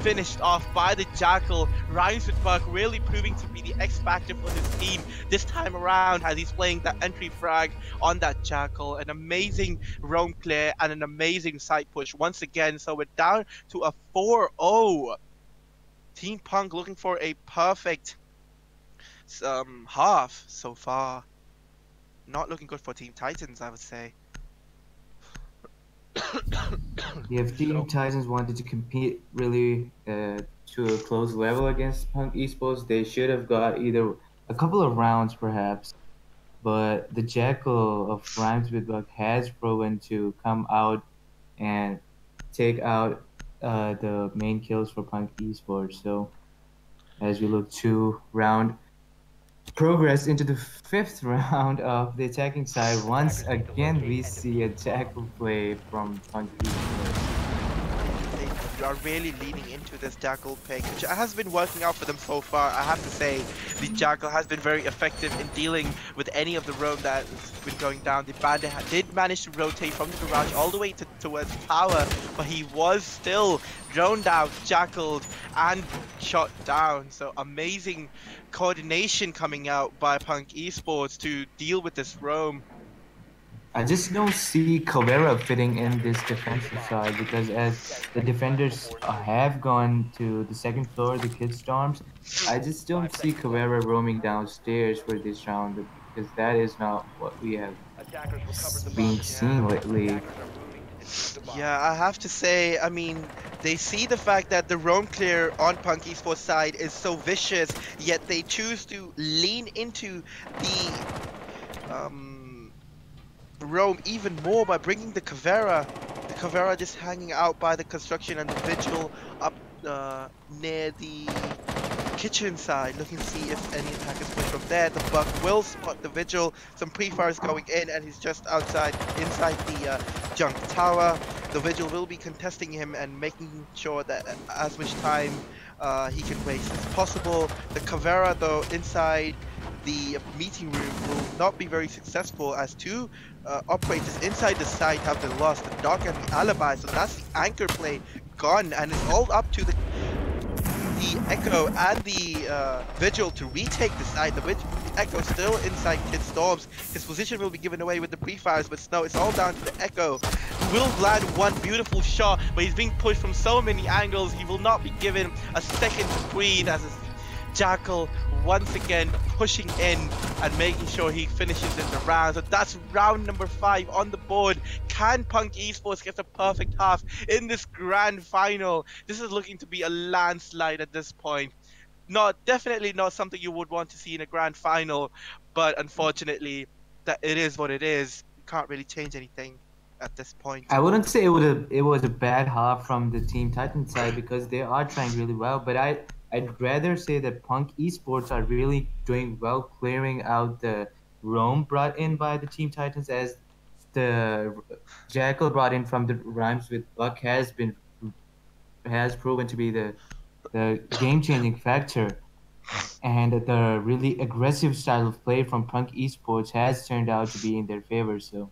finished off by the Jackal. Rhymes with Buck really proving to be the X factor for his team this time around, as he's playing that entry frag on that Jackal. An amazing roam clear and an amazing side push once again. So we're down to a 4-0. Team Punk looking for a perfect half so far. Not looking good for Team Titans, I would say. Yeah, if Team Titans wanted to compete really to a close level against Punk Esports, they should have got either a couple of rounds perhaps. But the Jackal of Rhymes with Buck has proven to come out and take out the main kills for Punk Esports. So as we look to round progress into the fifth round of the attacking side, once again we see a Jackal play from Punk Esports. They are really leaning into this Jackal pick, which has been working out for them so far. I have to say, the Jackal has been very effective in dealing with any of the roam that has been going down. The bandit did manage to rotate from the garage all the way towards tower, but he was still droned out, jackaled, and shot down. So amazing coordination coming out by Punk Esports to deal with this roam. I just don't see Caveira fitting in this defensive side, because as the defenders have gone to the second floor, the Kid Storms, I just don't see Caveira roaming downstairs for this round, because that is not what we have been seeing lately. Yeah, I have to say, I mean, they see the fact that the roam clear on Punk Esports side is so vicious, yet they choose to lean into the roam even more by bringing the Caveira. The Caveira just hanging out by the construction and the vigil up near the kitchen side, looking to see if any attackers push from there. The Buck will spot the vigil. Some pre-fires going in, and he's just inside the junk tower. The vigil will be contesting him and making sure that as much time he can waste as possible. The Caveira though inside the meeting room will not be very successful, as two operators inside the site have been lost, the Dog and the Alibi. So that's the anchor play gone, and it's all up to the Echo and the Vigil to retake the site. The Echo still inside Kid Storms. His position will be given away with the pre-fires, but no, it's all down to the Echo. He will land one beautiful shot, but he's being pushed from so many angles. He will not be given a second to breathe, as his Jackal once again pushing in and making sure he finishes in the round. So that's round number 5 on the board. Can Punk Esports get a perfect half in this grand final? This is looking to be a landslide at this point. Definitely not something you would want to see in a grand final, but unfortunately, that it is what it is. You can't really change anything at this point. I wouldn't say it was a bad half from the Team Titan side, because they are trying really well, but I'd rather say that Punk Esports are really doing well clearing out the roam brought in by the Team Titans, as the Jackal brought in from the Rhymes with Buck has been has proven to be the game-changing factor, and the really aggressive style of play from Punk Esports has turned out to be in their favor. So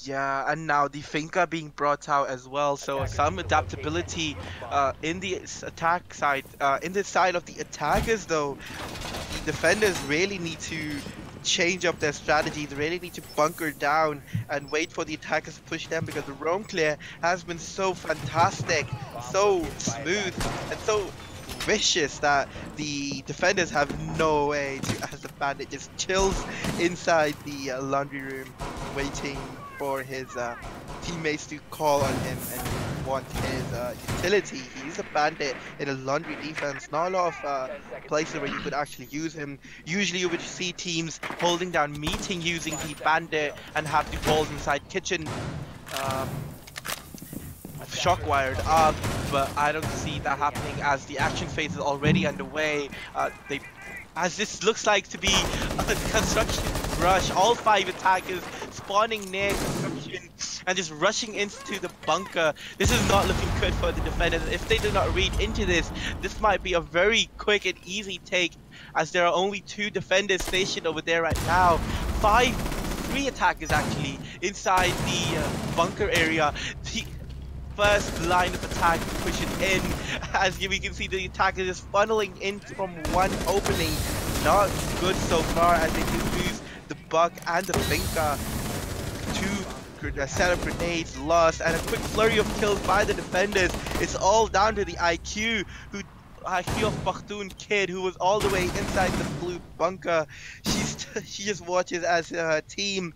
Yeah, and now the Finca being brought out as well, so some adaptability in the attack side, in the side of the attackers though, the defenders really need to change up their strategy. They really need to bunker down and wait for the attackers to push them, because the roam clear has been so fantastic, so smooth, and so vicious that the defenders have no way to, as the bandit just chills inside the laundry room, waiting for his teammates to call on him and want his utility. He's a bandit in a laundry defense. Not a lot of places where you could actually use him. Usually you would see teams holding down meeting using the bandit and have the balls inside kitchen um, shock wired up, but I don't see that happening as the action phase is already underway. As this looks like to be a construction rush, all 5 attackers spawning near construction and just rushing into the bunker. This is not looking good for the defenders. If they do not read into this, this might be a very quick and easy take, as there are only 2 defenders stationed over there right now. 3 attackers actually inside the bunker area. The first line of attack pushing in, as we can see the attack is just funneling in from one opening. Not good so far, as they do lose the Buck and the Finca. 2 set of grenades lost, and a quick flurry of kills by the defenders. It's all down to the IQ of Bakhtoon Kid, who was all the way inside the blue bunker. She just watches as her team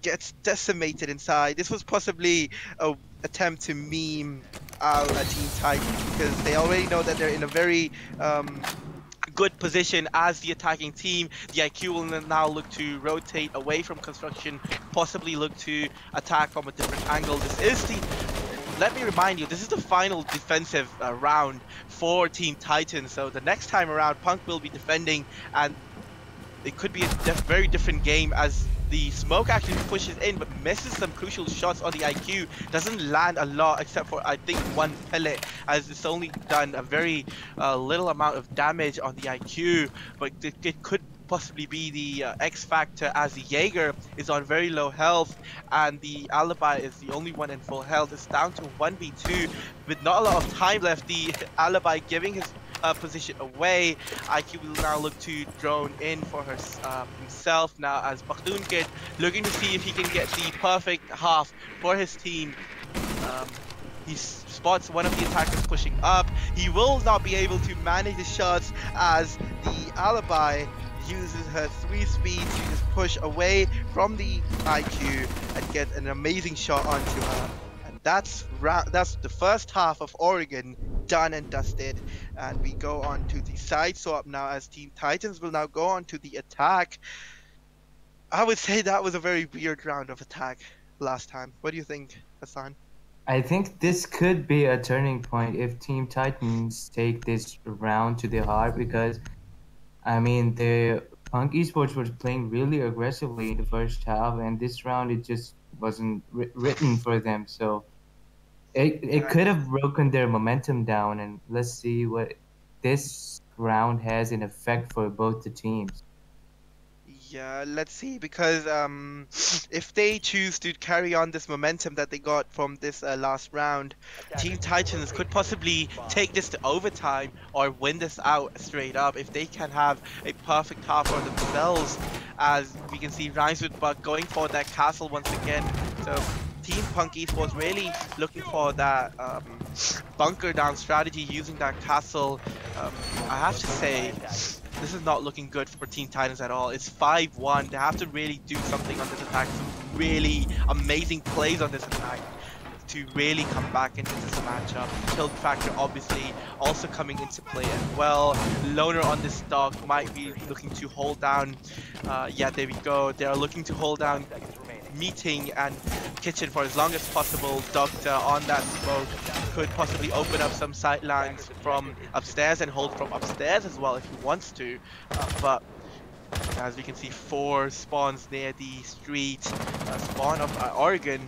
gets decimated inside. This was possibly a attempt to meme a Team Titans, because they already know that they're in a very good position as the attacking team. The IQ will now look to rotate away from construction, possibly look to attack from a different angle. Let me remind you, this is the final defensive round for Team Titans, so the next time around Punk will be defending, and it could be a very different game, as the smoke actually pushes in but misses some crucial shots on the IQ. Doesn't land a lot, except for I think 1 pellet, as it's only done a very little amount of damage on the IQ. But it could possibly be the X factor, as the Jaeger is on very low health and the Alibi is the only one in full health. It's down to 1v2 with not a lot of time left. The Alibi giving his position away. IQ will now look to drone in for himself now, as Bakhtoon Kid looking to see if he can get the perfect half for his team. He spots one of the attackers pushing up. He will not be able to manage the shots, as the Alibi uses her 3 speed to just push away from the IQ and get an amazing shot onto her. And that's the first half of Oregon done and dusted, and we go on to the side swap now, as Team Titans will now go on to the attack. I would say that was a very weird round of attack last time. What do you think, Hassan? I think this could be a turning point if Team Titans take this round to the heart, because I mean the Punk Esports was playing really aggressively in the first half, and this round it just wasn't written for them. So it could have broken their momentum down, and let's see what this round has in effect for both the teams. Yeah, let's see, because if they choose to carry on this momentum that they got from this last round, Team Titans could possibly take this to overtime or win this out straight up if they can have a perfect half for themselves. As we can see, Rhymes with Buck going for that castle once again. So Team Punk Esports really looking for that bunker down strategy using that castle. I have to say, this is not looking good for Team Titans at all. It's 5-1. They have to really do something on this attack. Some really amazing plays on this attack to really come back into this matchup. Tilt factor obviously also coming into play as well. Loner on this stock might be looking to hold down. Yeah, there we go. They are looking to hold down meeting and kitchen for as long as possible. Doctor on that smoke could possibly open up some sight lines from upstairs and hold from upstairs as well if he wants to, but as we can see, 4 spawns near the street spawn of Oregon.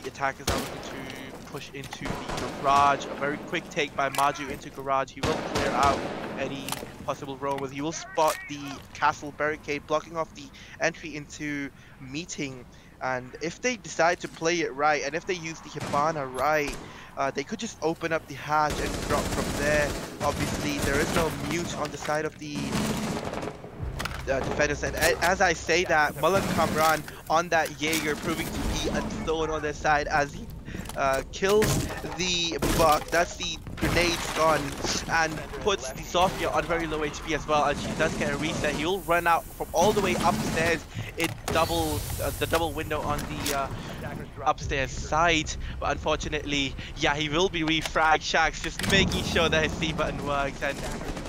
The attackers are looking to push into the garage. A very quick take by Maju into garage. He will clear out any possible roamers. He will spot the castle barricade blocking off the entry into meeting. And if they decide to play it right, and if they use the Hibana right, they could just open up the hatch and drop from there. Obviously, there is no mute on the side of the defenders, and as I say that, Mullen Kamran on that Jaeger proving to be a thorn on their side as he kills the Buck. That's the grenade gun, and puts the Sophia on very low HP as well, and she does get a reset. He'll run out from all the way upstairs in the double window on the upstairs side, but unfortunately, yeah, he will be refragged. Shax just making sure that his C button works and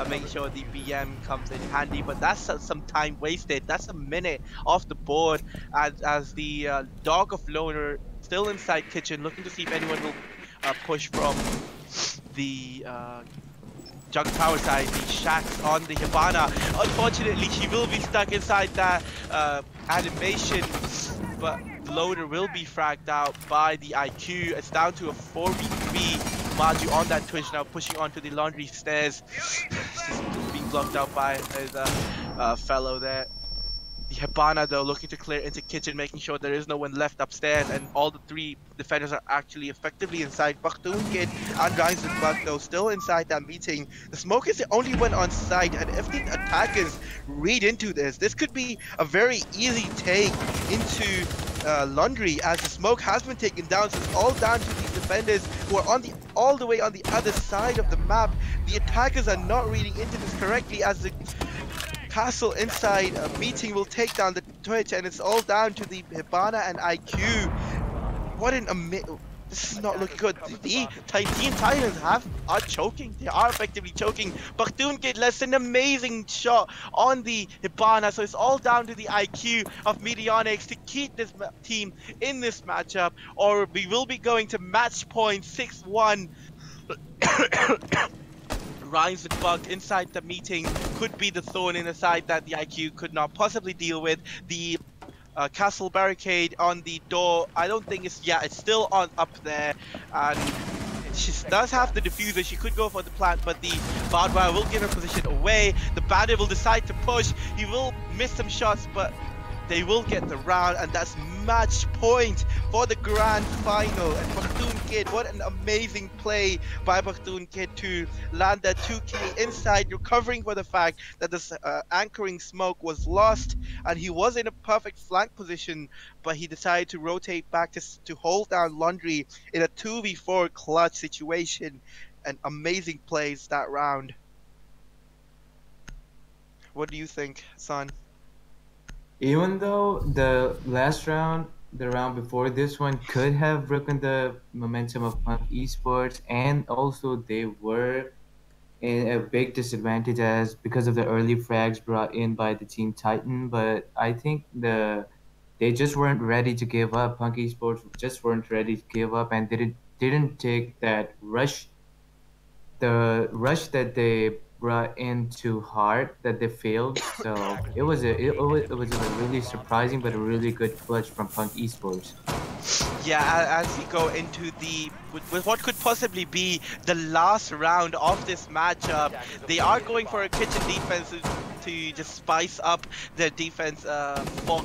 making sure the BM comes in handy, but that's some time wasted. That's a minute off the board as the dog of Loner still inside kitchen, looking to see if anyone will push from the Jug Tower side. The Shax on the Hibana. Unfortunately, she will be stuck inside that animation, but Loner will be fragged out by the IQ. It's down to a 4v3. Maju on that Twitch now, pushing onto the laundry stairs. Just being blocked out by his fellow there. The Hibana though looking to clear into kitchen, making sure there is no one left upstairs, and all the three defenders are actually effectively inside. Bakhtoon Kid and Rise and Buck though still inside that meeting. The smoke is the only one on site, and if the attackers read into this could be a very easy take into laundry, as the smoke has been taken down. So it's all down to these defenders who are on all the way on the other side of the map. The attackers are not reading into this correctly, as the castle inside a meeting will take down the Twitch, and it's all down to the Hibana and IQ. What an this is not looking good. The Team Titans are choking. They are effectively choking. Bakhtoon Kid lets an amazing shot on the Hibana, so it's all down to the IQ of Medionics to keep this team in this matchup, or we will be going to match point 6-1. Rhymes and Buck inside the meeting could be the thorn in the side that the IQ could not possibly deal with. The castle barricade on the door, I don't think it's still on up there, and she does have the diffuser. She could go for the plant, but the barbed wire will give her position away. The bandit will decide to push. He will miss some shots, but they will get the round, and that's match point for the grand final. And Bakhtoon Kid, what an amazing play by Bakhtoon Kid to land that 2K inside, recovering for the fact that this anchoring smoke was lost, and he was in a perfect flank position, but he decided to rotate back to hold down Laundry in a 2v4 clutch situation. And amazing plays that round. What do you think, Son? Even though the last round, the round before this one, could have broken the momentum of Punk Esports, and also they were in a big disadvantage because of the early frags brought in by the Team Titan, but I think they just weren't ready to give up. Punk Esports just weren't ready to give up, and didn't take that rush, the rush that they brought into heart, that they failed. So it was a really surprising but a really good clutch from Punk Esports. Yeah, as we go into with what could possibly be the last round of this matchup, they are going for a kitchen defense to just spice up their defense for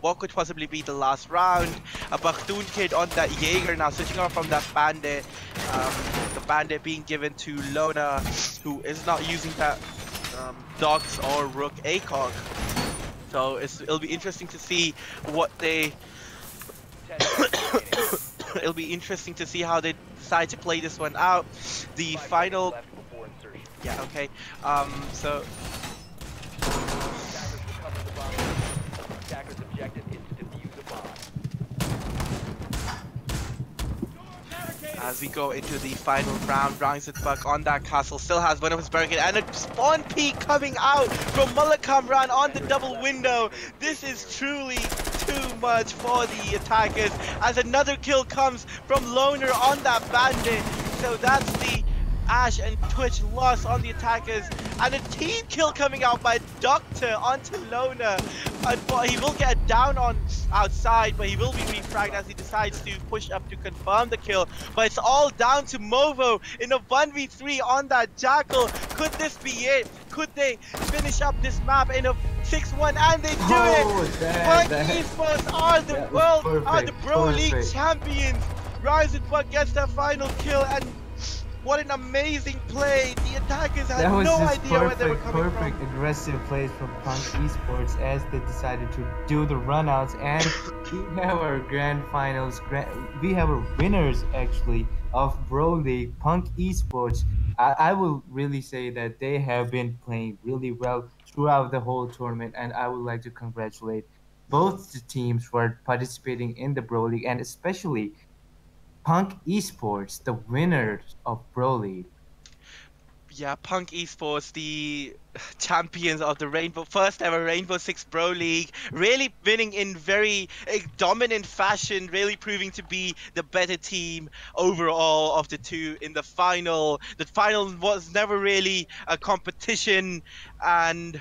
what could possibly be the last round. A Bakhtoon Kid on that Jaeger now, switching off from that bandit. The bandit being given to Lona, who is not using that Dogs or Rook ACOG. So it'll be interesting to see what they it'll be interesting to see how they decide to play this one out. The final, yeah, okay. So as we go into the final round, Buck on that castle still has one of his barricade, and a spawn peek coming out from Mullah Kamran on the double window. This is truly too much for the attackers, as another kill comes from Loner on that bandit. So that's the Ash and Twitch loss on the attackers. and a team kill coming out by Doctor onto Lona. He will get down on outside, but he will be refragged as he decides to push up to confirm the kill. But it's all down to Movo in a 1v3 on that Jackal. Could this be it? Could they finish up this map in a 6-1? And they do it! Punk Esports are the Pro League champions. Rise and Buck gets their final kill, and what an amazing play! The attackers had no idea where they were coming from. Perfect aggressive plays from Punk Esports as they decided to do the runouts, and we have our grand finals. We have our winners actually of Bro League, Punk Esports. I will really say that they have been playing really well throughout the whole tournament, and I would like to congratulate both the teams for participating in the Bro League, and especially Punk Esports, the winners of Bro League. Yeah, Punk Esports, the champions of the first ever Rainbow Six Pro League, really winning in very dominant fashion, really proving to be the better team overall of the two in the final. The final was never really a competition, and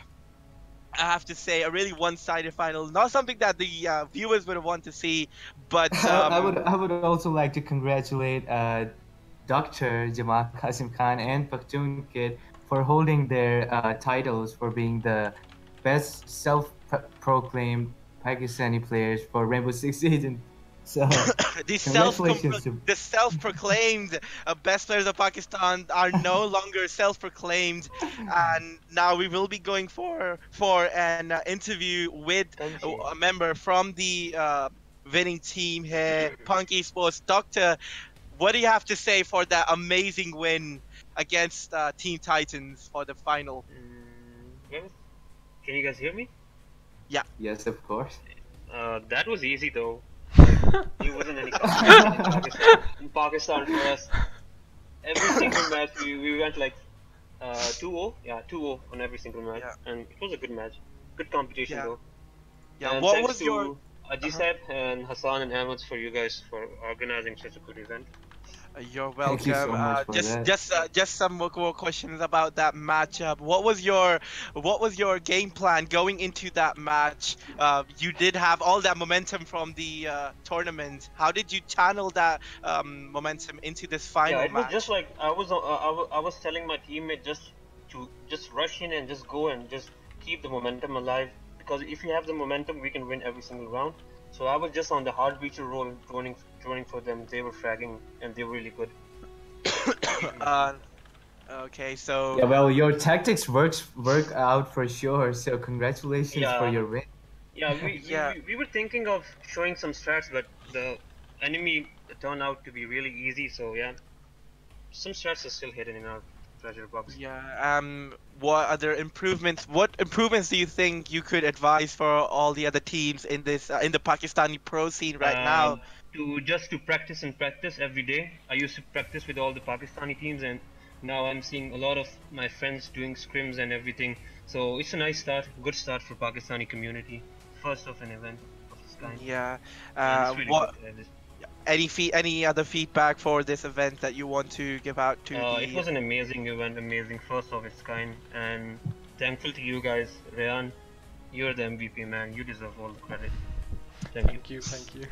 I have to say, a really one-sided final. Not something that the viewers would want to see, but I would also like to congratulate Dr. Jamal Qasim Khan and Pakhtun Kid for holding their titles for being the best self-proclaimed Pakistani players for Rainbow Six season. So the congratulations to self-proclaimed best players of Pakistan are no longer self-proclaimed, and now we will be going for an interview with a member from the winning team here, Punk Esports. Doctor, what do you have to say for that amazing win against Team Titans for the final? Well, can you guys hear me? Yeah. Yes, of course. That was easy though. It wasn't any competition in Pakistan for us. Every single match we went like 2-0. Yeah, 2-0 on every single match, and it was a good match. Good competition though. Yeah. And What was your Ajisab and Hassan and Ahmed for you guys for organizing such a good event. You're welcome. Thank you so much for that. Just some more questions about that matchup. What was your game plan going into that match? You did have all that momentum from the tournament. How did you channel that momentum into this final Yeah, it match? was just like I was telling my teammate to rush in and just go and just keep the momentum alive, because if you have the momentum, we can win every single round. So I was just on the hard breacher roll, droning for them. They were fragging and they were really good. Okay, so yeah, well, your tactics work out for sure. So congratulations for your win. Yeah, we were thinking of showing some strats, but the enemy turned out to be really easy. So yeah, some strats are still hidden in our treasure box. Yeah. What other improvements? What improvements do you think you could advise for all the other teams in this in the Pakistani pro scene right now? To practice and practice every day. I used to practice with all the Pakistani teams, and now I'm seeing a lot of my friends doing scrims and everything. So it's a nice start, good start for Pakistani community. First of an event of this kind. Yeah. And it's really good. Any other feedback for this event that you want to give out to the... It was an amazing event, amazing, first of its kind, and thankful to you guys. Rayan, you're the MVP, man. You deserve all the credit. Thank you. Thank you.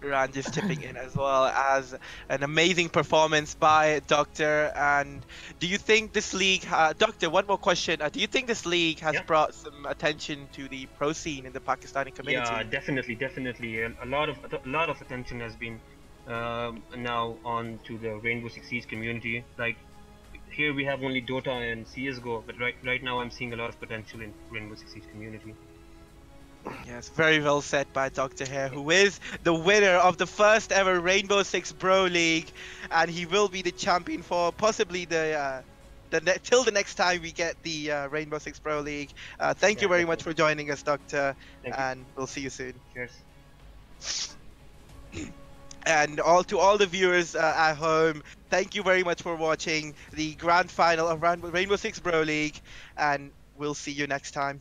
Ran just chipping in as well as an amazing performance by Doctor. And do you think this league, Doctor, one more question. Do you think this league has brought some attention to the pro scene in the Pakistani community? Yeah, definitely. A lot of attention has been now on to the Rainbow Six Siege community. Like here we have only Dota and CS:GO, but right now I'm seeing a lot of potential in Rainbow Six Siege community. Yes, very well said by Dr. Hare, who is the winner of the first ever Rainbow Six Pro League, and he will be the champion for possibly till the next time we get the Rainbow Six Pro League. Thank you very much for joining us, Doctor, and we'll see you soon. Cheers. And to all the viewers at home, thank you very much for watching the grand final of Rainbow Six Pro League, and we'll see you next time.